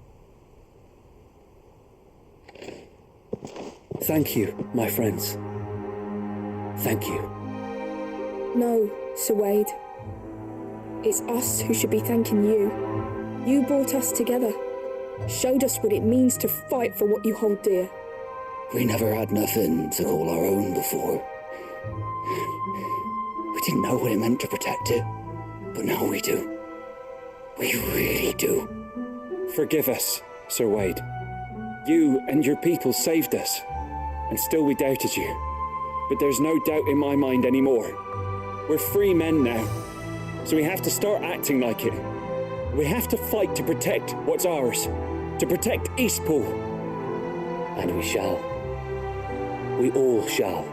[SPEAKER 5] Thank you, my friends. Thank you.
[SPEAKER 11] No, Sir Wade. It's us who should be thanking you. You brought us together. Showed us what it means to fight for what you hold dear.
[SPEAKER 5] We never had nothing to call our own before. We didn't know what it meant to protect it, but now we do. We really do. Forgive us, Sir Wade. You and your people saved us, and still we doubted you. But there's no doubt in my mind anymore. We're free men now, so we have to start acting like it. We have to fight to protect what's ours, to protect Eastpool. And we shall. We all shall.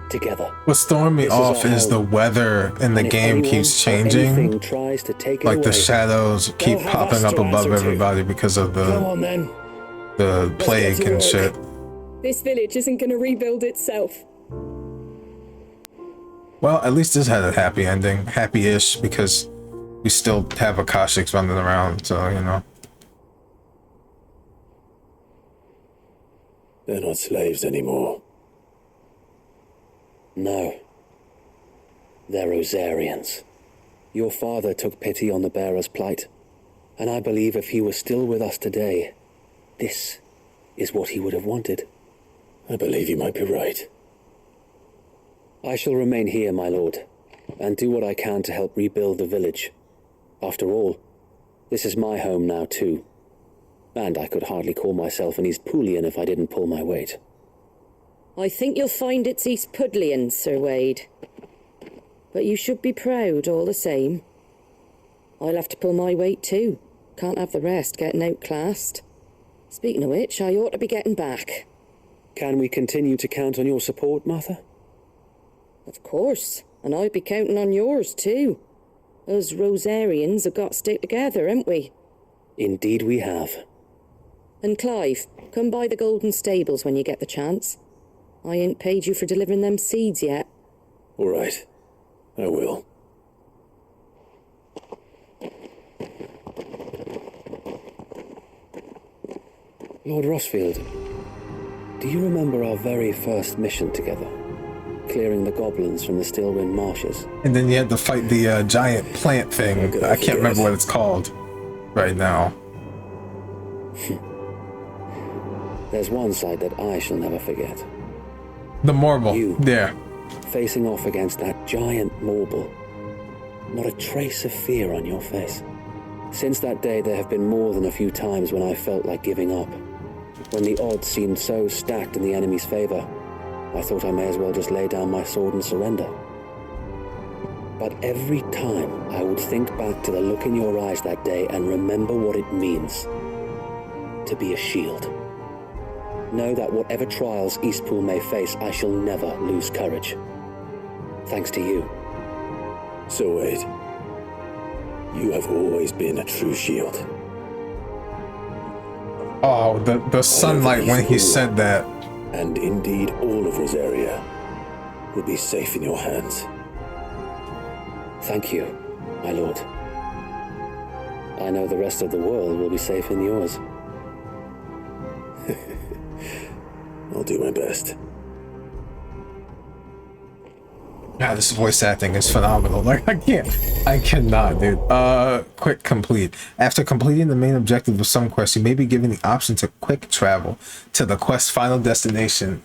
[SPEAKER 5] Together.
[SPEAKER 1] What's throwing me off is the weather in the game keeps changing. Like the shadows keep popping up above everybody because of the plague and shit.
[SPEAKER 11] This village isn't going to rebuild itself.
[SPEAKER 1] Well, at least this had a happy ending. Happy-ish, because we still have Akashics running around, so, you know.
[SPEAKER 3] They're not slaves anymore.
[SPEAKER 5] No. They're Rosarians. Your father took pity on the bearer's plight, and I believe if he was still with us today, this is what he would have wanted.
[SPEAKER 3] I believe you might be right.
[SPEAKER 5] I shall remain here, my lord, and do what I can to help rebuild the village. After all, this is my home now too, and I could hardly call myself an Eastpoolian if I didn't pull my weight.
[SPEAKER 4] I think you'll find it's Eastpudlian, Sir Wade. But you should be proud all the same. I'll have to pull my weight too. Can't have the rest getting outclassed. Speaking of which, I ought to be getting back.
[SPEAKER 5] Can we continue to count on your support, Martha?
[SPEAKER 4] Of course, and I'd be counting on yours too. Us Rosarians have got to stick together, haven't we?
[SPEAKER 5] Indeed we have.
[SPEAKER 4] And Clive, come by the Golden Stables when you get the chance. I ain't paid you for delivering them seeds yet.
[SPEAKER 3] All right, I will.
[SPEAKER 5] Lord Rosfield, do you remember our very first mission together? Clearing the goblins from the Stillwind marshes.
[SPEAKER 1] And then you had to fight the giant plant thing. I can't remember what it's called right now.
[SPEAKER 5] There's one sight that I shall never forget.
[SPEAKER 1] The Morble.
[SPEAKER 5] You,
[SPEAKER 1] yeah.
[SPEAKER 5] Facing off against that giant Morble. Not a trace of fear on your face. Since that day, there have been more than a few times when I felt like giving up. When the odds seemed so stacked in the enemy's favor, I thought I may as well just lay down my sword and surrender. But every time I would think back to the look in your eyes that day and remember what it means to be a shield. Know that whatever trials Eastpool may face, I shall never lose courage. Thanks to you.
[SPEAKER 3] So Wade, you have always been a true shield.
[SPEAKER 1] Oh, the sunlight when he said that.
[SPEAKER 3] And indeed all of Rosaria will be safe in your hands.
[SPEAKER 5] Thank you, my lord. I know the rest of the world will be safe in yours.
[SPEAKER 3] I'll do my best.
[SPEAKER 1] God, this voice acting is phenomenal. Like, I cannot, dude. Quick complete. After completing the main objective of some quests, you may be given the option to quick travel to the quest's final destination.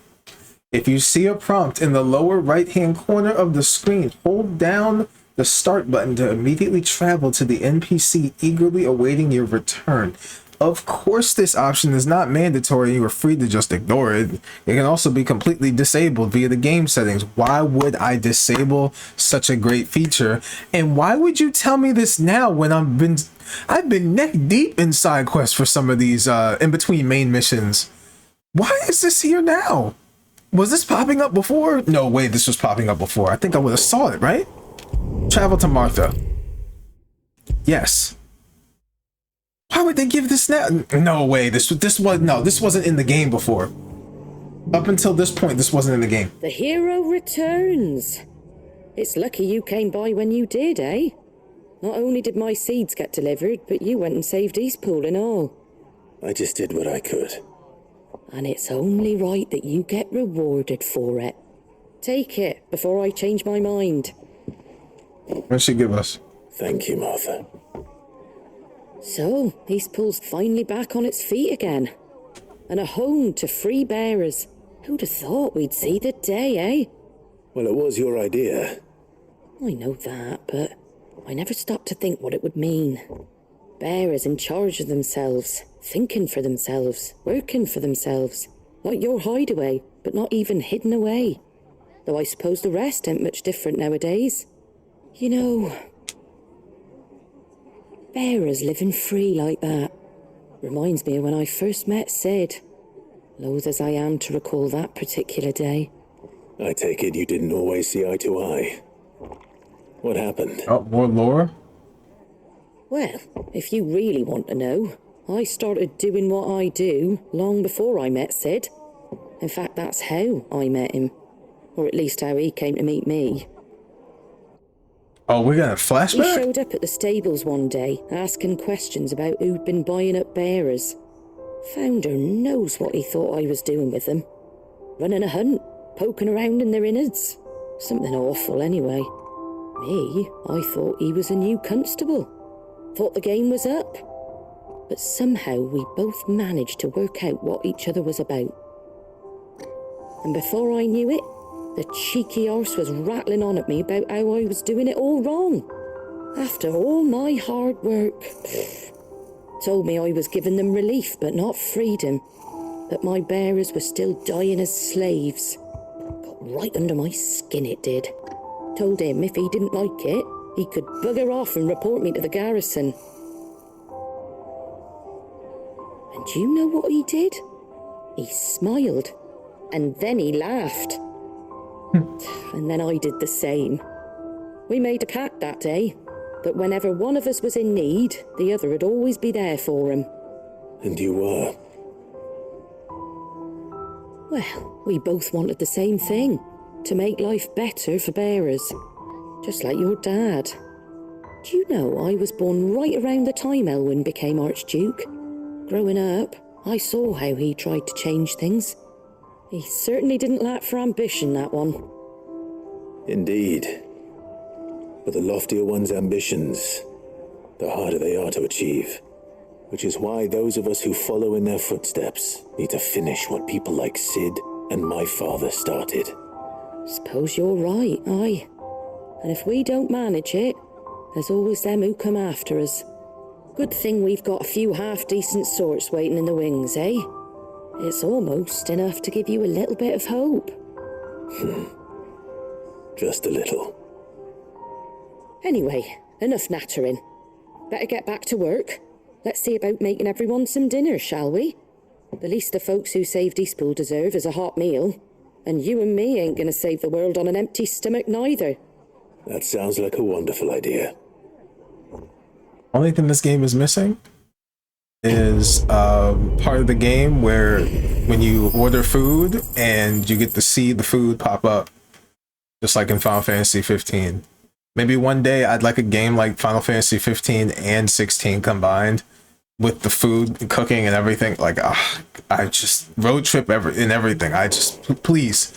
[SPEAKER 1] If you see a prompt in the lower right-hand corner of the screen, hold down the start button to immediately travel to the NPC eagerly awaiting your return. Of course, this option is not mandatory. You are free to just ignore it. It can also be completely disabled via the game settings. Why would I disable such a great feature? And why would you tell me this now when I've been neck deep in side quests for some of these in between main missions? Why is this here now? Was this popping up before? No way, this was popping up before. I think I would have saw it, right? Travel to Martha. Yes. Why would they give this now? No way. This wasn't in the game before. Up until this point, this wasn't in the game.
[SPEAKER 4] The hero returns. It's lucky you came by when you did, eh? Not only did my seeds get delivered, but you went and saved Eastpool and all.
[SPEAKER 3] I just did what I could.
[SPEAKER 4] And it's only right that you get rewarded for it. Take it before I change my mind.
[SPEAKER 1] What'd she give us?
[SPEAKER 3] Thank you, Martha.
[SPEAKER 4] So, Eastpool's finally back on its feet again. And a home to free bearers. Who'd have thought we'd see the day, eh?
[SPEAKER 3] Well, it was your idea.
[SPEAKER 4] I know that, but I never stopped to think what it would mean. Bearers in charge of themselves, thinking for themselves, working for themselves. Like your hideaway, but not even hidden away. Though I suppose the rest ain't much different nowadays. You know, bearers living free like that reminds me of when I first met Sid. Loath as I am to recall that particular day.
[SPEAKER 3] I take it you didn't always see eye to eye. What happened?
[SPEAKER 1] Oh, more lore?
[SPEAKER 4] Well, if you really want to know, I started doing what I do long before I met Sid. In fact, that's how I met him. Or at least how he came to meet me.
[SPEAKER 1] Oh, we're gonna flashback?
[SPEAKER 4] He showed up at the stables one day, asking questions about who'd been buying up bearers. Founder knows what he thought I was doing with them. Running a hunt, poking around in their innards. Something awful anyway. Me, I thought he was a new constable. Thought the game was up. But somehow we both managed to work out what each other was about. And before I knew it, the cheeky arse was rattling on at me about how I was doing it all wrong. After all my hard work. Told me I was giving them relief, but not freedom. That my bearers were still dying as slaves. Got right under my skin, it did. Told him if he didn't like it, he could bugger off and report me to the garrison. And do you know what he did? He smiled. And then he laughed. And then I did the same. We made a pact that day. That whenever one of us was in need, the other would always be there for him.
[SPEAKER 3] And you were?
[SPEAKER 4] Well, we both wanted the same thing. To make life better for bearers. Just like your dad. Do you know I was born right around the time Elwyn became Archduke? Growing up, I saw how he tried to change things. He certainly didn't lack for ambition, that one.
[SPEAKER 3] Indeed. But the loftier one's ambitions, the harder they are to achieve. Which is why those of us who follow in their footsteps need to finish what people like Sid and my father started.
[SPEAKER 4] Suppose you're right, aye. And if we don't manage it, there's always them who come after us. Good thing we've got a few half-decent sorts waiting in the wings, eh? It's almost enough to give you a little bit of hope.
[SPEAKER 3] Just a little.
[SPEAKER 4] Anyway, enough nattering. Better get back to work. Let's see about making everyone some dinner, shall we? The least the folks who saved Eastpool deserve is a hot meal. And you and me ain't gonna save the world on an empty stomach neither.
[SPEAKER 3] That sounds like a wonderful idea.
[SPEAKER 1] Only thing this game is missing is part of the game where when you order food and you get to see the food pop up, just like in Final Fantasy 15. Maybe one day I'd like a game like Final Fantasy 15 and 16 combined with the food, cooking, and everything. Like, I just road trip and everything. I just please.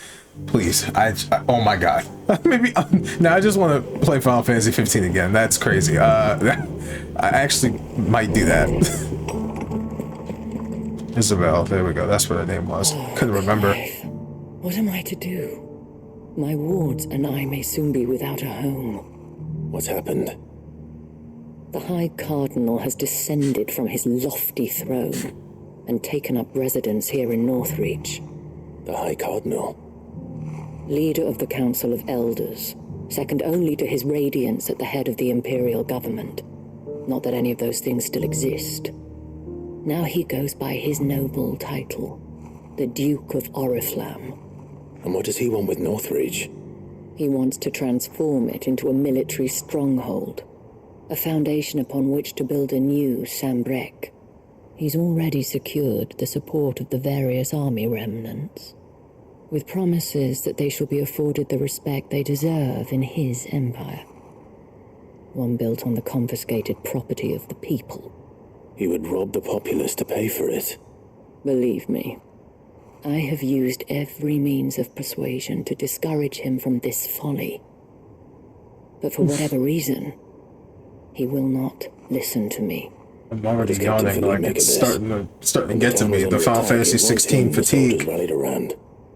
[SPEAKER 1] I oh my god. Maybe now I just want to play Final Fantasy 15 again. That's crazy. I actually might do that. Isabel, there we go. That's what her name was. Couldn't remember.
[SPEAKER 4] What am I to do? My wards and I may soon be without a home.
[SPEAKER 3] What's happened?
[SPEAKER 4] The High Cardinal has descended from his lofty throne and taken up residence here in Northreach.
[SPEAKER 3] The High Cardinal?
[SPEAKER 4] Leader of the Council of Elders, second only to his Radiance at the head of the Imperial government. Not that any of those things still exist. Now he goes by his noble title, the Duke of Oriflamme.
[SPEAKER 3] And what does he want with Northreach?
[SPEAKER 4] He wants to transform it into a military stronghold, a foundation upon which to build a new Sambrek. He's already secured the support of the various army remnants, with promises that they shall be afforded the respect they deserve in his empire. One built on the confiscated property of the people.
[SPEAKER 3] He would rob the populace to pay for it.
[SPEAKER 4] Believe me, I have used every means of persuasion to discourage him from this folly. But for whatever reason, he will not listen to me.
[SPEAKER 1] I'm already yawning, like it's starting to get to me. The Final Fantasy 16 fatigue.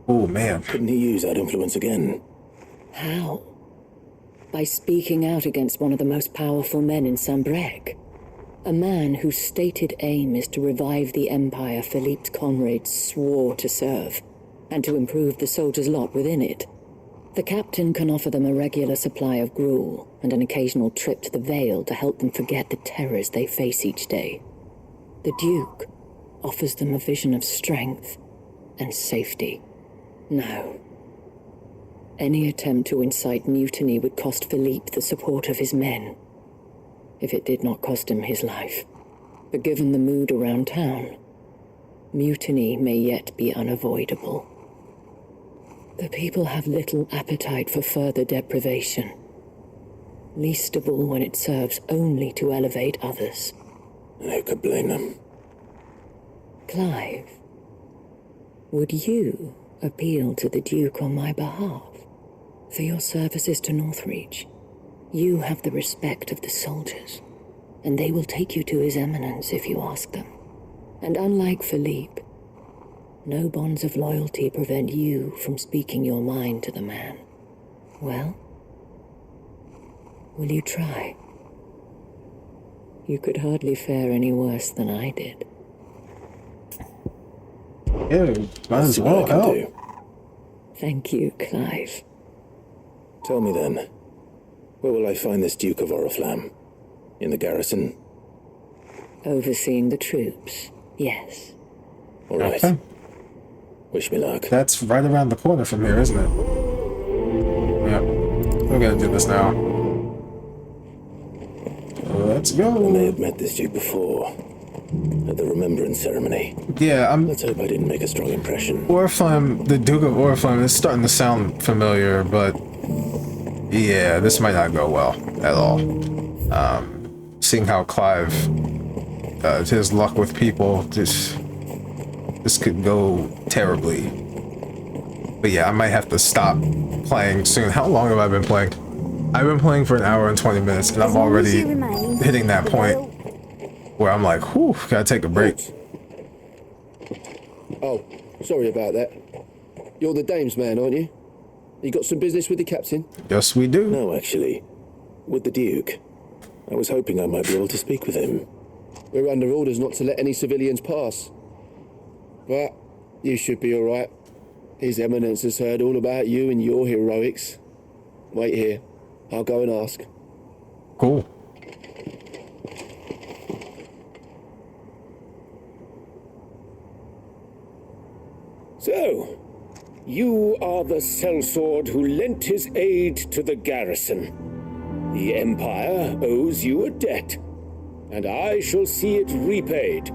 [SPEAKER 1] Oh man.
[SPEAKER 3] Couldn't he use that influence again?
[SPEAKER 4] How? By speaking out against one of the most powerful men in Sambrek. A man whose stated aim is to revive the empire Philippe's comrades swore to serve, and to improve the soldiers' lot within it. The captain can offer them a regular supply of gruel, and an occasional trip to the Vale to help them forget the terrors they face each day. The Duke offers them a vision of strength and safety. No. Any attempt to incite mutiny would cost Philippe the support of his men, if it did not cost him his life. But given the mood around town, mutiny may yet be unavoidable. The people have little appetite for further deprivation, least of all when it serves only to elevate others.
[SPEAKER 3] Who could blame them?
[SPEAKER 4] Clive, would you appeal to the Duke on my behalf for your services to Northreach? You have the respect of the soldiers, and they will take you to His Eminence if you ask them. And unlike Philippe, no bonds of loyalty prevent you from speaking your mind to the man. Well, will you try? You could hardly fare any worse than I did.
[SPEAKER 1] Yeah, might as well help.
[SPEAKER 4] Thank you, Clive.
[SPEAKER 3] Tell me then, where will I find this Duke of Oriflamme? In the garrison?
[SPEAKER 4] Overseeing the troops, yes.
[SPEAKER 3] All right.
[SPEAKER 1] Okay.
[SPEAKER 3] Wish me luck.
[SPEAKER 1] That's right around the corner from here, isn't it? Yep. We're gonna do this now. Let's go.
[SPEAKER 3] I may have met this Duke before, at the Remembrance Ceremony.
[SPEAKER 1] Yeah,
[SPEAKER 3] Let's hope I didn't make a strong impression.
[SPEAKER 1] Oriflamme, the Duke of Oriflamme is starting to sound familiar, but yeah, this might not go well at all. Seeing how Clive, his luck with people, this could go terribly. But yeah, I might have to stop playing soon. How long have I been playing? I've been playing for an hour and 20 minutes, and I'm already hitting that point where I'm like, whew, gotta take a break.
[SPEAKER 9] Oh, sorry about that. You're the dame's man, aren't you? You got some business with the captain?
[SPEAKER 1] Yes, we do.
[SPEAKER 3] No, actually. With the Duke. I was hoping I might be able to speak with him.
[SPEAKER 9] We're under orders not to let any civilians pass. But you should be alright. His Eminence has heard all about you and your heroics. Wait here. I'll go and ask.
[SPEAKER 1] Cool.
[SPEAKER 10] So, you are the sellsword who lent his aid to the garrison. The Empire owes you a debt, and I shall see it repaid.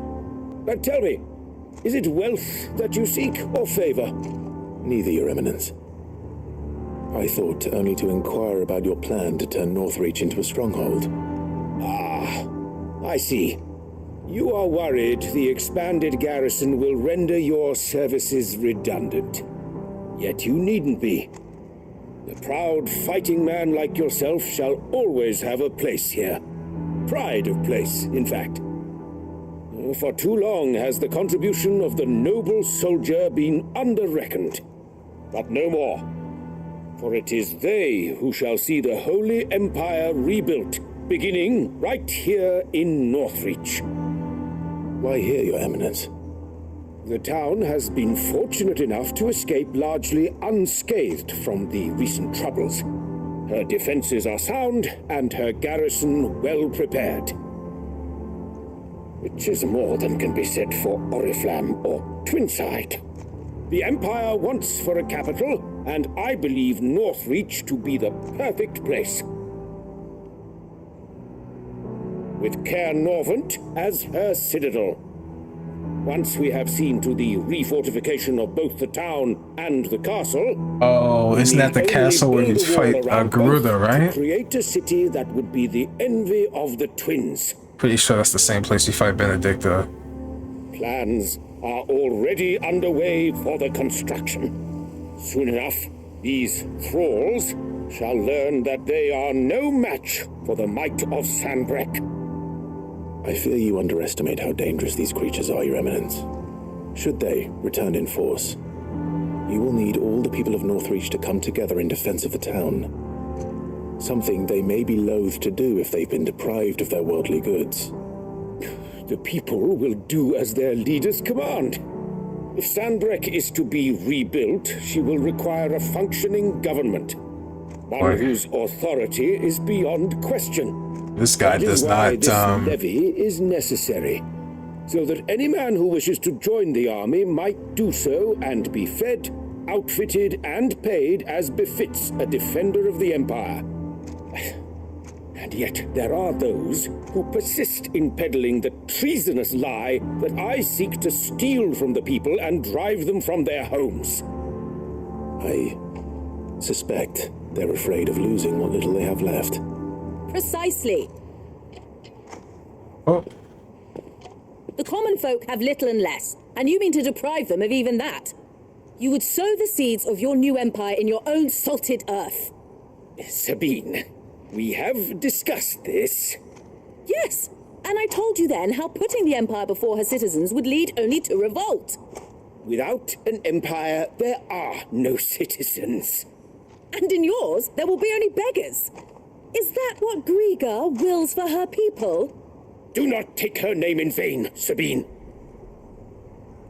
[SPEAKER 10] But tell me, is it wealth that you seek, or favor?
[SPEAKER 3] Neither, Your Eminence. I thought only to inquire about your plan to turn Northreach into a stronghold.
[SPEAKER 10] Ah, I see. You are worried the expanded garrison will render your services redundant. Yet you needn't be. The proud fighting man like yourself shall always have a place here. Pride of place, in fact. For too long has the contribution of the noble soldier been under-reckoned. But no more. For it is they who shall see the Holy Empire rebuilt, beginning right here in Northreach.
[SPEAKER 3] Why here, Your Eminence?
[SPEAKER 10] The town has been fortunate enough to escape largely unscathed from the recent troubles. Her defenses are sound, and her garrison well prepared. Which is more than can be said for Oriflamme or Twinside. The Empire wants for a capital, and I believe Northreach to be the perfect place. With Caer Norvent as her citadel. Once we have seen to the refortification of both the town and the castle...
[SPEAKER 1] Oh, isn't that the castle where you fight Garuda, right?
[SPEAKER 10] To create a city that would be the envy of the twins.
[SPEAKER 1] Pretty sure that's the same place you fight Benedicta.
[SPEAKER 10] Plans are already underway for the construction. Soon enough, these thralls shall learn that they are no match for the might of Sanbreque.
[SPEAKER 3] I fear you underestimate how dangerous these creatures are, Your Eminence. Should they return in force, you will need all the people of Northreach to come together in defense of the town. Something they may be loath to do if they've been deprived of their worldly goods.
[SPEAKER 10] The people will do as their leaders command. If Sanbreque is to be rebuilt, she will require a functioning government. One whose authority is beyond question.
[SPEAKER 1] This guy does not,
[SPEAKER 10] This levy is necessary, so that any man who wishes to join the army might do so and be fed, outfitted, and paid as befits a defender of the Empire. And yet there are those who persist in peddling the treasonous lie that I seek to steal from the people and drive them from their homes.
[SPEAKER 3] I suspect they're afraid of losing what little they have left.
[SPEAKER 4] Precisely.
[SPEAKER 1] Oh.
[SPEAKER 4] The common folk have little and less, and you mean to deprive them of even that. You would sow the seeds of your new empire in your own salted earth.
[SPEAKER 10] Sabine, we have discussed this.
[SPEAKER 4] Yes, and I told you then how putting the empire before her citizens would lead only to revolt.
[SPEAKER 10] Without an empire, there are no citizens.
[SPEAKER 4] And in yours, there will be only beggars. Is that what Griga wills for her people?
[SPEAKER 10] Do not take her name in vain, Sabine.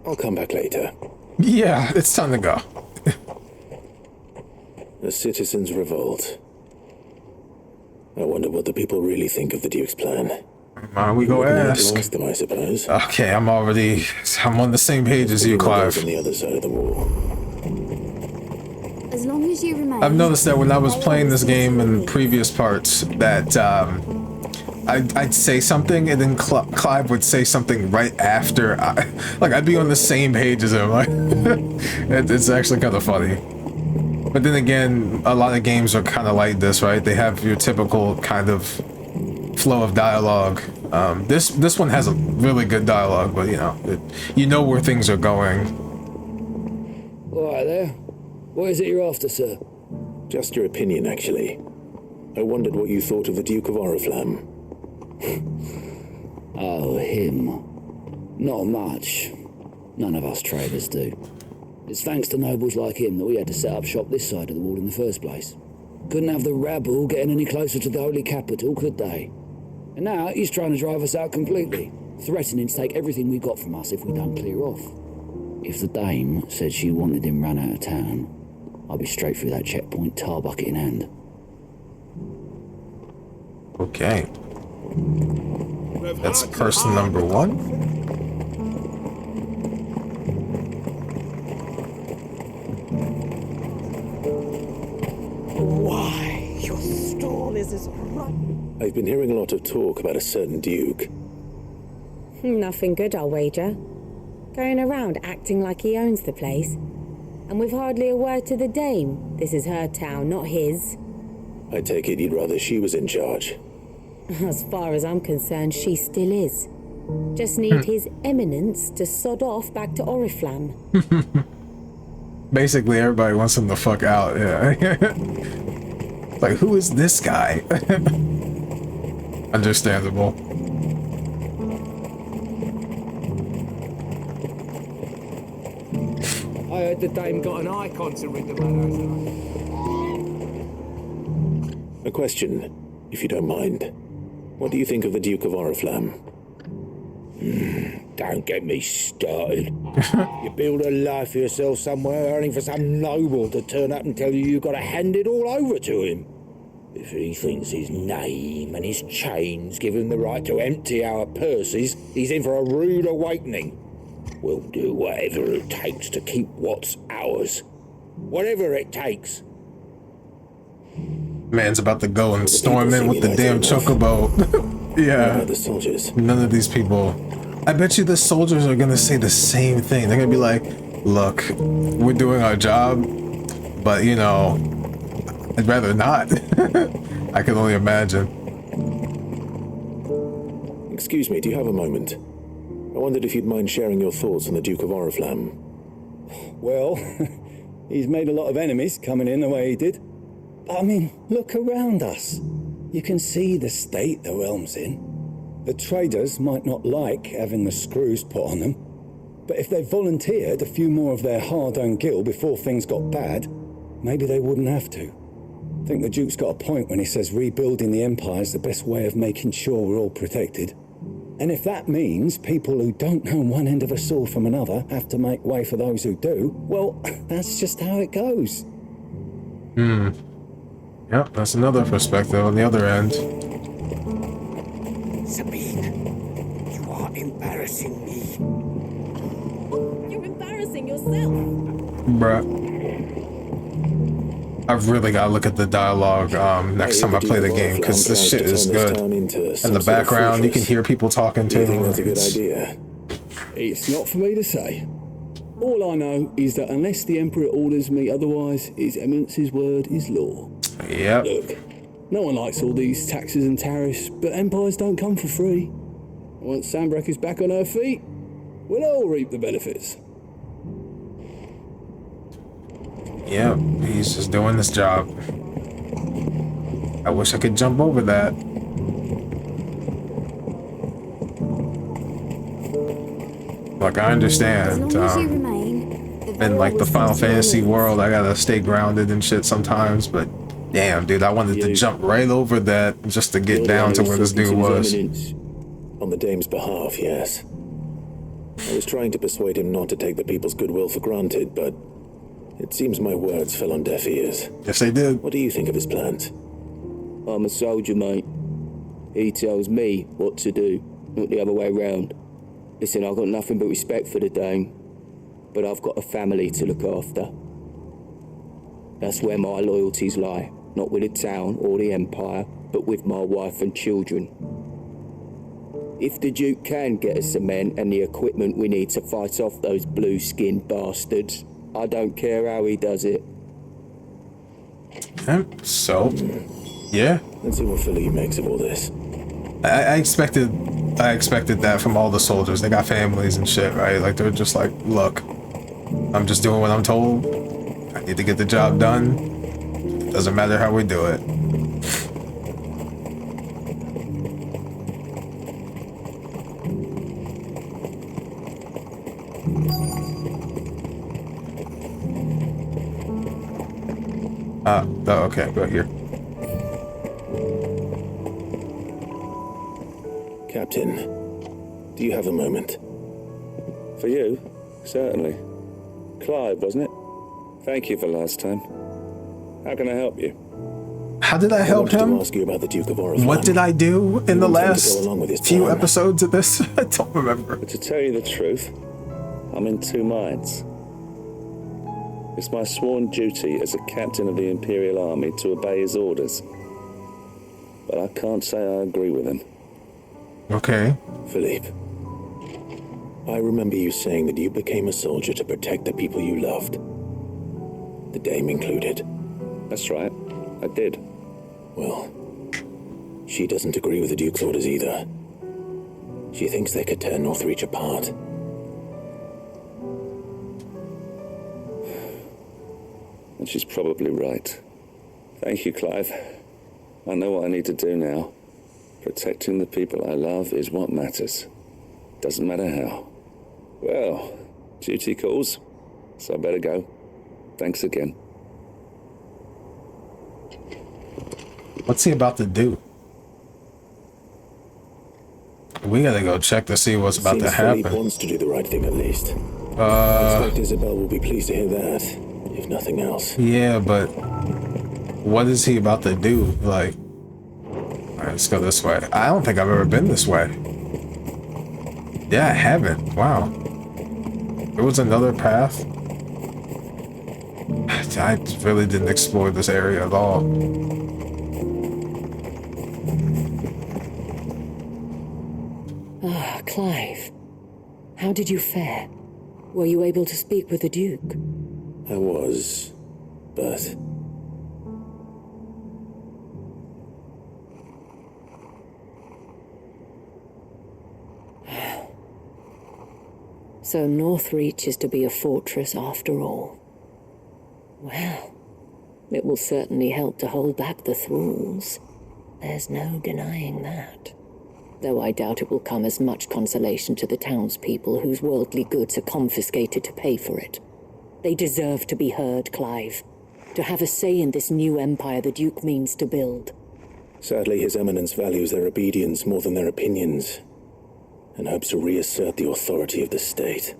[SPEAKER 3] I'll come back later.
[SPEAKER 1] Yeah, it's time to go.
[SPEAKER 3] The citizens revolt. I wonder what the people really think of the Duke's plan.
[SPEAKER 1] We go ask.
[SPEAKER 3] Ask them, I suppose.
[SPEAKER 1] Okay, I'm on the same page as you, Clive.
[SPEAKER 3] On the other side of the wall.
[SPEAKER 12] As long as you remain.
[SPEAKER 1] I've noticed that when I was playing this game in previous parts, that I'd say something and then Clive would say something right after. I'd be on the same page as him. Like, it's actually kind of funny. But then again, a lot of games are kind of like this, right? They have your typical kind of flow of dialogue. This one has a really good dialogue, but you know where things are going.
[SPEAKER 9] All right there. What is it you're after, sir?
[SPEAKER 3] Just your opinion, actually. I wondered what you thought of the Duke of Oriflamme.
[SPEAKER 5] Oh, him. Not much. None of us traders do. It's thanks to nobles like him that we had to set up shop this side of the wall in the first place. Couldn't have the rabble getting any closer to the holy capital, could they? And now he's trying to drive us out completely, threatening to take everything we got from us if we don't clear off. If the dame said she wanted him run out of town, I'll be straight through that checkpoint, tar bucket in hand.
[SPEAKER 1] Okay. That's person number one.
[SPEAKER 13] Why, your stall is as rotten.
[SPEAKER 3] I've been hearing a lot of talk about a certain Duke.
[SPEAKER 14] Nothing good, I'll wager. Going around acting like he owns the place. And with hardly a word to the dame. This is her town, not his.
[SPEAKER 3] I take it you'd rather she was in charge.
[SPEAKER 14] As far as I'm concerned, she still is. Just need his eminence to sod off back to Oriflamme.
[SPEAKER 1] Basically, everybody wants him the fuck out, yeah. Like, who is this guy? Understandable.
[SPEAKER 13] I heard the dame got an icon to rid the man.
[SPEAKER 3] A question, if you don't mind. What do you think of the Duke of Oriflamme?
[SPEAKER 10] Don't get me started. You build a life for yourself somewhere, earning for some noble to turn up and tell you you've got to hand it all over to him. If he thinks his name and his chains give him the right to empty our purses, he's in for a rude awakening. We'll do whatever it takes to keep what's ours. Whatever it takes.
[SPEAKER 1] Man's about to go and storm in with the damn chocobo. Yeah.
[SPEAKER 3] The soldiers.
[SPEAKER 1] None of these people. I bet you the soldiers are gonna say the same thing. They're gonna be like, look, we're doing our job, but you know, I'd rather not. I can only imagine.
[SPEAKER 3] Excuse me, do you have a moment? I wondered if you'd mind sharing your thoughts on the Duke of Oriflamme.
[SPEAKER 12] Well, he's made a lot of enemies coming in the way he did. But I mean, look around us. You can see the state the realm's in. The traders might not like having the screws put on them, but if they volunteered a few more of their hard-earned gil before things got bad, maybe they wouldn't have to. I think the Duke's got a point when he says rebuilding the Empire's the best way of making sure we're all protected. And if that means people who don't know one end of a sword from another have to make way for those who do, well, that's just how it goes.
[SPEAKER 1] Yep, that's another perspective on the other end.
[SPEAKER 10] Sabine, you are embarrassing me.
[SPEAKER 4] You're embarrassing yourself.
[SPEAKER 1] Bruh. I've really got to look at the dialogue next time I play the game, because this shit is good. In the background, you can hear people talking too.
[SPEAKER 3] That's a good idea.
[SPEAKER 9] It's not for me to say. All I know is that unless the Emperor orders me otherwise, His Eminence's word is law.
[SPEAKER 1] Yep.
[SPEAKER 9] Look, no one likes all these taxes and tariffs, but empires don't come for free. Once Sanbreque is back on her feet, we'll all reap the benefits.
[SPEAKER 1] Yep, he's just doing this job. I wish I could jump over that. Like, I understand. In like the Final Fantasy world, I gotta stay grounded and shit sometimes, but damn, dude, I wanted to jump right over that just to get down to where this dude was.
[SPEAKER 3] On the Dame's behalf, yes. I was trying to persuade him not to take the people's goodwill for granted, but it seems my words fell on deaf ears.
[SPEAKER 1] Yes, they did.
[SPEAKER 3] What do you think of his plans?
[SPEAKER 15] I'm a soldier, mate. He tells me what to do, not the other way round. Listen, I've got nothing but respect for the Dame, but I've got a family to look after. That's where my loyalties lie, not with the town or the Empire, but with my wife and children. If the Duke can get us the men and the equipment we need to fight off those blue-skinned bastards, I don't care how he does it.
[SPEAKER 1] So, yeah.
[SPEAKER 3] Let's see what Philly makes of all this.
[SPEAKER 1] I expected that from all the soldiers. They got families and shit, right? Like, they're just like, look, I'm just doing what I'm told. I need to get the job done. Doesn't matter how we do it. Oh, okay, go here.
[SPEAKER 3] Captain, do you have a moment?
[SPEAKER 16] For you? Certainly. Clive, wasn't it? Thank you for last time. How can I help you?
[SPEAKER 1] How did I help him?
[SPEAKER 3] To ask you about the Duke of Oriflamme.
[SPEAKER 1] What did I do in the last few episodes of this? I don't remember.
[SPEAKER 16] But to tell you the truth, I'm in two minds. It's my sworn duty as a captain of the Imperial Army to obey his orders. But I can't say I agree with him.
[SPEAKER 1] Okay.
[SPEAKER 3] Philippe, I remember you saying that you became a soldier to protect the people you loved. The Dame included.
[SPEAKER 16] That's right. I did.
[SPEAKER 3] Well, she doesn't agree with the Duke's orders either. She thinks they could tear Northreach apart.
[SPEAKER 16] And she's probably right. Thank you, Clive. I know what I need to do now. Protecting the people I love is what matters. Doesn't matter how. Well, duty calls, so I better go. Thanks again.
[SPEAKER 1] What's he about to do? We gotta go check to see what's about to happen.
[SPEAKER 3] Philippe wants to do the right thing at least. I expect Isabel will be pleased to hear that, if nothing else.
[SPEAKER 1] Yeah, but what is he about to do? Like, alright, let's go this way. I don't think I've ever been this way. Yeah, I haven't. Wow. There was another path. I really didn't explore this area at all.
[SPEAKER 4] Ah, Clive. How did you fare? Were you able to speak with the Duke?
[SPEAKER 3] I was, but...
[SPEAKER 4] So Northreach is to be a fortress after all. Well, it will certainly help to hold back the thralls. There's no denying that. Though I doubt it will come as much consolation to the townspeople whose worldly goods are confiscated to pay for it. They deserve to be heard, Clive. To have a say in this new empire the Duke means to build.
[SPEAKER 3] Sadly, His Eminence values their obedience more than their opinions, and hopes to reassert the authority of the state.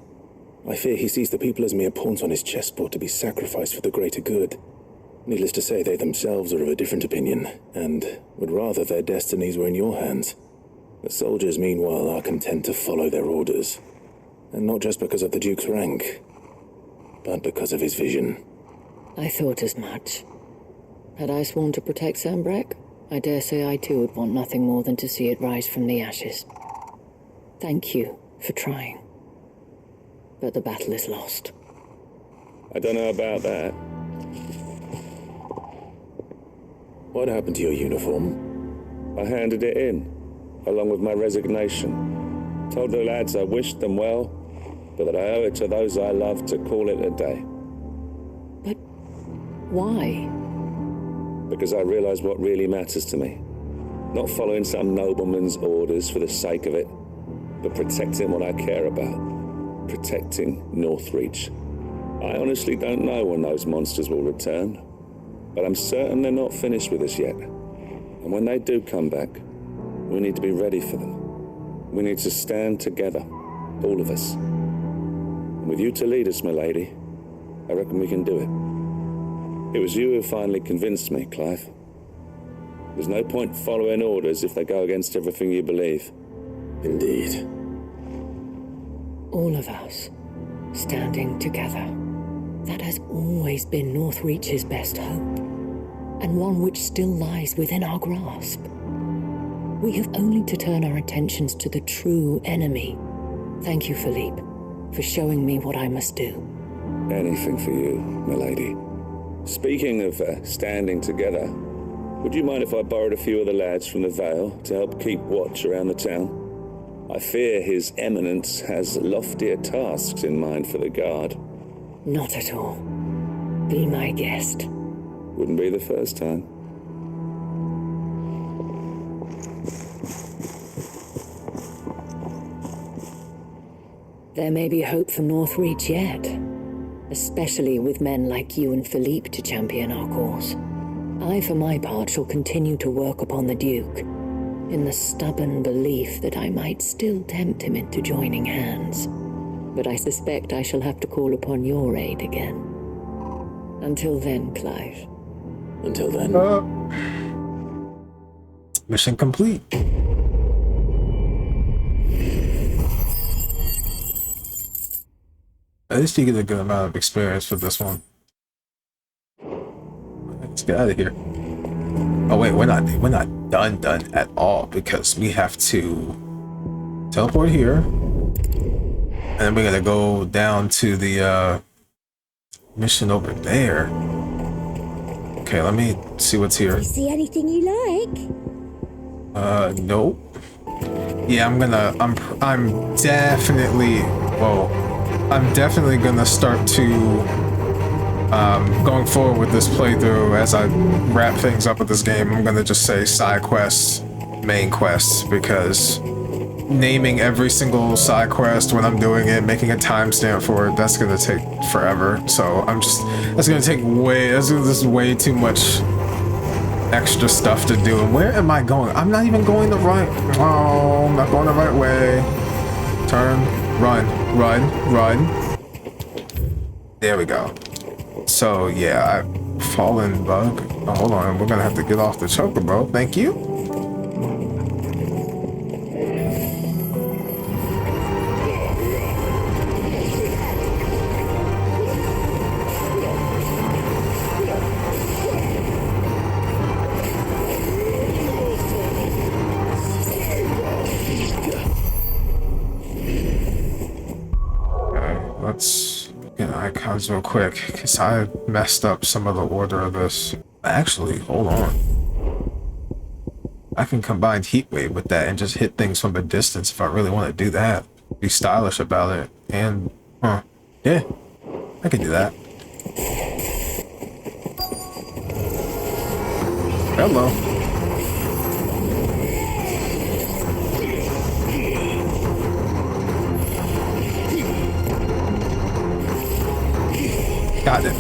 [SPEAKER 3] I fear he sees the people as mere pawns on his chessboard to be sacrificed for the greater good. Needless to say, they themselves are of a different opinion, and would rather their destinies were in your hands. The soldiers, meanwhile, are content to follow their orders. And not just because of the Duke's rank, but because of his vision.
[SPEAKER 4] I thought as much. Had I sworn to protect Sambrek, I dare say I too would want nothing more than to see it rise from the ashes. Thank you for trying. But the battle is lost.
[SPEAKER 16] I don't know about that.
[SPEAKER 3] What happened to your uniform?
[SPEAKER 16] I handed it in, along with my resignation. Told the lads I wished them well, but that I owe it to those I love to call it a day.
[SPEAKER 4] But why?
[SPEAKER 16] Because I realize what really matters to me. Not following some nobleman's orders for the sake of it, but protecting what I care about. Protecting Northreach. I honestly don't know when those monsters will return, but I'm certain they're not finished with us yet. And when they do come back, we need to be ready for them. We need to stand together, all of us. And with you to lead us, my lady, I reckon we can do it. It was you who finally convinced me, Clive. There's no point following orders if they go against everything you believe.
[SPEAKER 3] Indeed.
[SPEAKER 4] All of us, standing together. That has always been Northreach's best hope, and one which still lies within our grasp. We have only to turn our attentions to the true enemy. Thank you, Philippe, for showing me what I must do.
[SPEAKER 16] Anything for you, my lady. Speaking of standing together, would you mind if I borrowed a few of the lads from the Vale to help keep watch around the town? I fear His Eminence has loftier tasks in mind for the guard.
[SPEAKER 4] Not at all. Be my guest.
[SPEAKER 16] Wouldn't be the first time.
[SPEAKER 4] There may be hope for Northreach yet, especially with men like you and Philippe to champion our cause. I, for my part, shall continue to work upon the Duke, in the stubborn belief that I might still tempt him into joining hands. But I suspect I shall have to call upon your aid again. Until then, Clive.
[SPEAKER 3] Until then.
[SPEAKER 1] Mission complete. At least you get a good amount of experience for this one. Let's get out of here. Oh wait, we're not done at all, because we have to teleport here, and then we're gonna go down to the mission over there. Okay, let me see what's here.
[SPEAKER 11] You see anything you like?
[SPEAKER 1] Nope. Yeah, I'm definitely, I'm definitely gonna start to going forward with this playthrough, as I wrap things up with this game, I'm gonna just say side quests, main quests, because naming every single side quest when I'm doing it, making a timestamp for it, that's gonna take forever. So that's way too much extra stuff to do. And where am I going? I'm not even going the right. Oh, I'm not going the right way. Turn, run. There we go. So yeah, fallen bug. Oh, hold on, we're gonna have to get off the chocobo. Thank you. let's get icons real quick, because I messed up some of the order of this. Actually, hold on. I can combine heat wave with that and just hit things from a distance if I really want to do that. Be stylish about it. And, yeah, I can do that. Hello. Got it.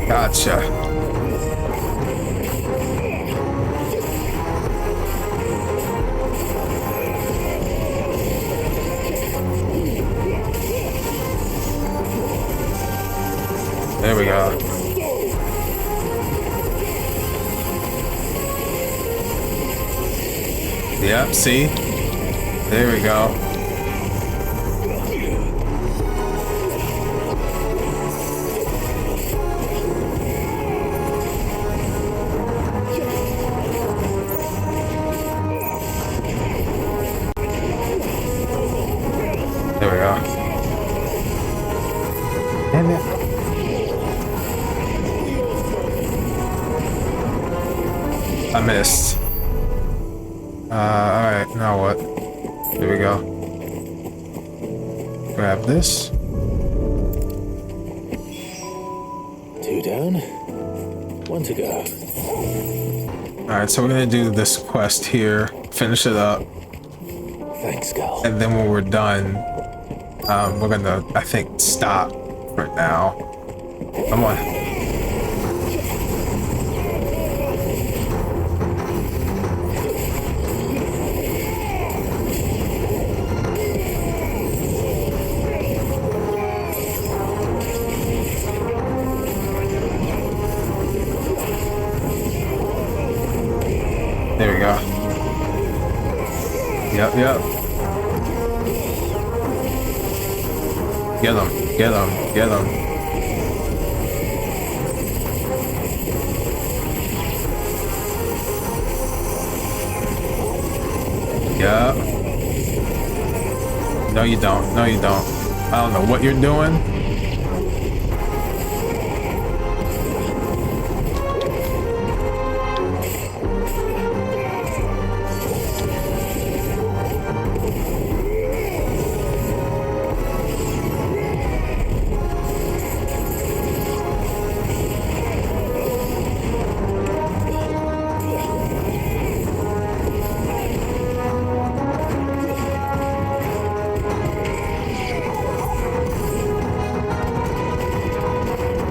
[SPEAKER 1] Gotcha. There we go. Yep, see? There we go. There we go. Damn it. I missed. Alright, now what? Here we go. Grab this.
[SPEAKER 3] 2 down, 1 to go.
[SPEAKER 1] Alright, so we're gonna do this quest here, finish it up.
[SPEAKER 3] Thanks, Gal.
[SPEAKER 1] And then when we're done, we're gonna, I think, stop for now. Come on. There we go. Yep. Get him. Yeah. No, you don't. I don't know what you're doing.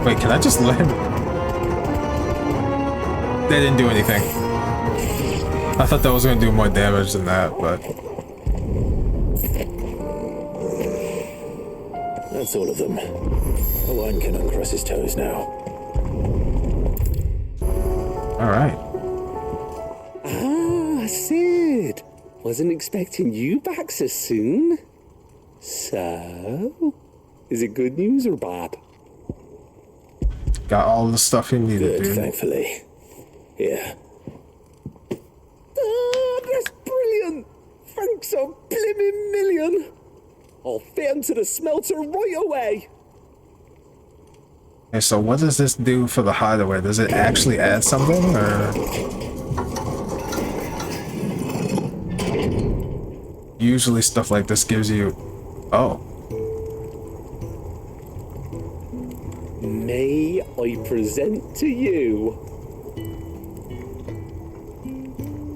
[SPEAKER 1] Wait, can I just let him? They didn't do anything. I thought that was gonna do more damage than that, but...
[SPEAKER 3] That's all of them. Owen can uncross his toes now.
[SPEAKER 1] Alright.
[SPEAKER 5] Ah, Sid. Wasn't expecting you back so soon. So, is it good news or bad?
[SPEAKER 1] Got all the stuff you needed.
[SPEAKER 3] Good, thankfully. Yeah.
[SPEAKER 5] Ah, that's brilliant. Thanks a blimmin' million. I'll fit him to the smelter right away.
[SPEAKER 1] Okay, so what does this do for the hideaway? Does it actually add something, or...? Usually stuff like this gives you... Oh.
[SPEAKER 5] May I present to you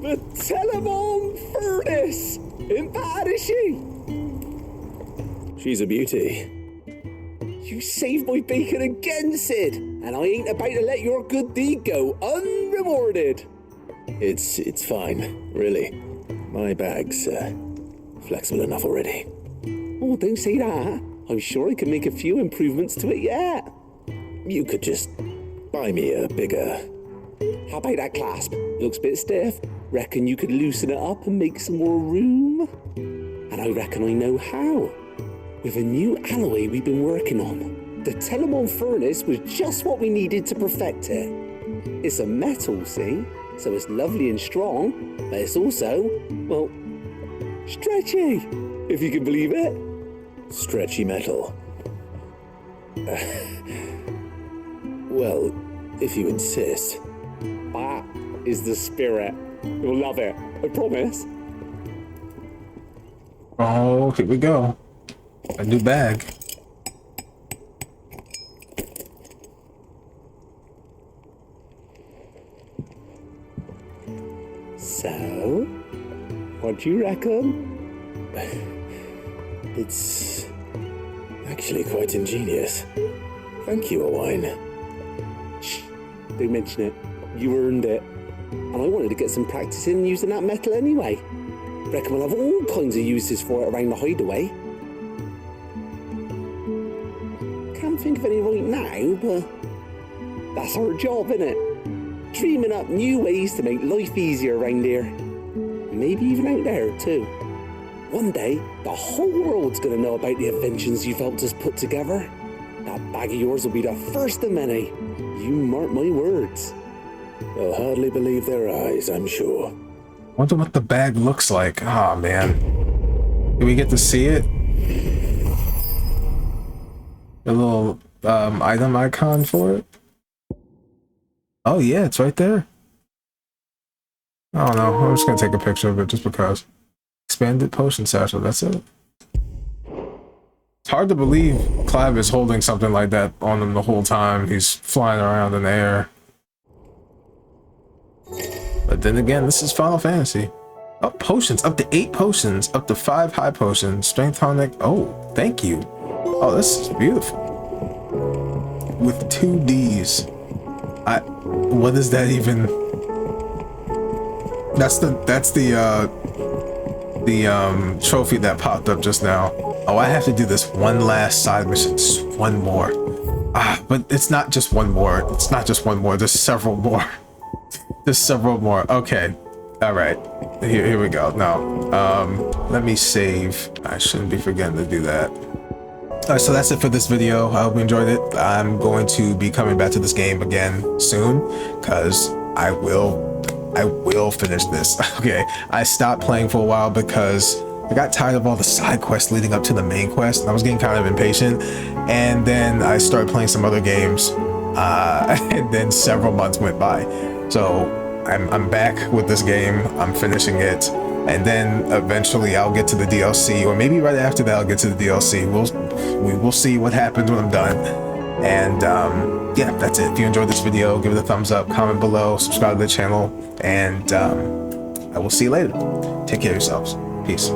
[SPEAKER 5] the Telemon Furnace? Ain't bad, is she?
[SPEAKER 3] She's a beauty.
[SPEAKER 5] You saved my bacon again, Sid, and I ain't about to let your good deed go unrewarded.
[SPEAKER 3] It's fine, really. My bag's flexible enough already.
[SPEAKER 5] Oh, don't say that. I'm sure I can make a few improvements to it yet.
[SPEAKER 3] You could just buy me a bigger...
[SPEAKER 5] How about that clasp? Looks a bit stiff. Reckon you could loosen it up and make some more room? And I reckon I know how. with a new alloy we've been working on. The Telemon furnace was just what we needed to perfect it. It's a metal, see? So it's lovely and strong, but it's also, well, stretchy, if you can believe it.
[SPEAKER 3] Stretchy metal. Well, if you insist.
[SPEAKER 5] That is the spirit. You'll love it, I promise.
[SPEAKER 1] Oh, here we go. A new bag.
[SPEAKER 5] So, what do you reckon?
[SPEAKER 3] It's actually quite ingenious. Thank you, Owain.
[SPEAKER 5] Shh, don't mention it. You earned it. And I wanted to get some practice in using that metal anyway. Reckon we'll have all kinds of uses for it around the hideaway. Can't think of any right now, but that's our job, innit? Dreaming up new ways to make life easier around here. Maybe even out there, too. One day, the whole world's gonna know about the inventions you've helped us put together. That bag of yours will be the first of many. You mark my words.
[SPEAKER 3] They'll hardly believe their eyes, I'm sure.
[SPEAKER 1] Wonder what the bag looks like. Ah, man. Do we get to see it? A little item icon for it? Oh yeah, it's right there. I don't know. I'm just gonna take a picture of it just because. Expanded potion satchel, that's it. It's hard to believe Clive is holding something like that on him the whole time. He's flying around in the air. But then again, this is Final Fantasy. Oh, potions. Up to 8 potions. Up to 5 high potions. Strength tonic. Oh, thank you. Oh, this is beautiful. With 2 Ds. What is that even? That's the trophy that popped up just now. Oh, I have to do this one last side mission. Just one more. But it's not just one more. It's not just one more. There's several more. There's several more. Okay. All right. Here we go. No. Let me save. I shouldn't be forgetting to do that. Alright, so that's it for this video. I hope you enjoyed it. I'm going to be coming back to this game again soon, because I will finish this. Okay, I stopped playing for a while because I got tired of all the side quests leading up to the main quest, and I was getting kind of impatient. And then I started playing some other games, and then several months went by. So I'm back with this game. I'm finishing it. And then eventually I'll get to the DLC, or maybe right after that I'll get to the DLC. We will see what happens when I'm done. And yeah, that's it. If you enjoyed this video, give it a thumbs up, comment below, subscribe to the channel, and I will see you later. Take care of yourselves. Peace.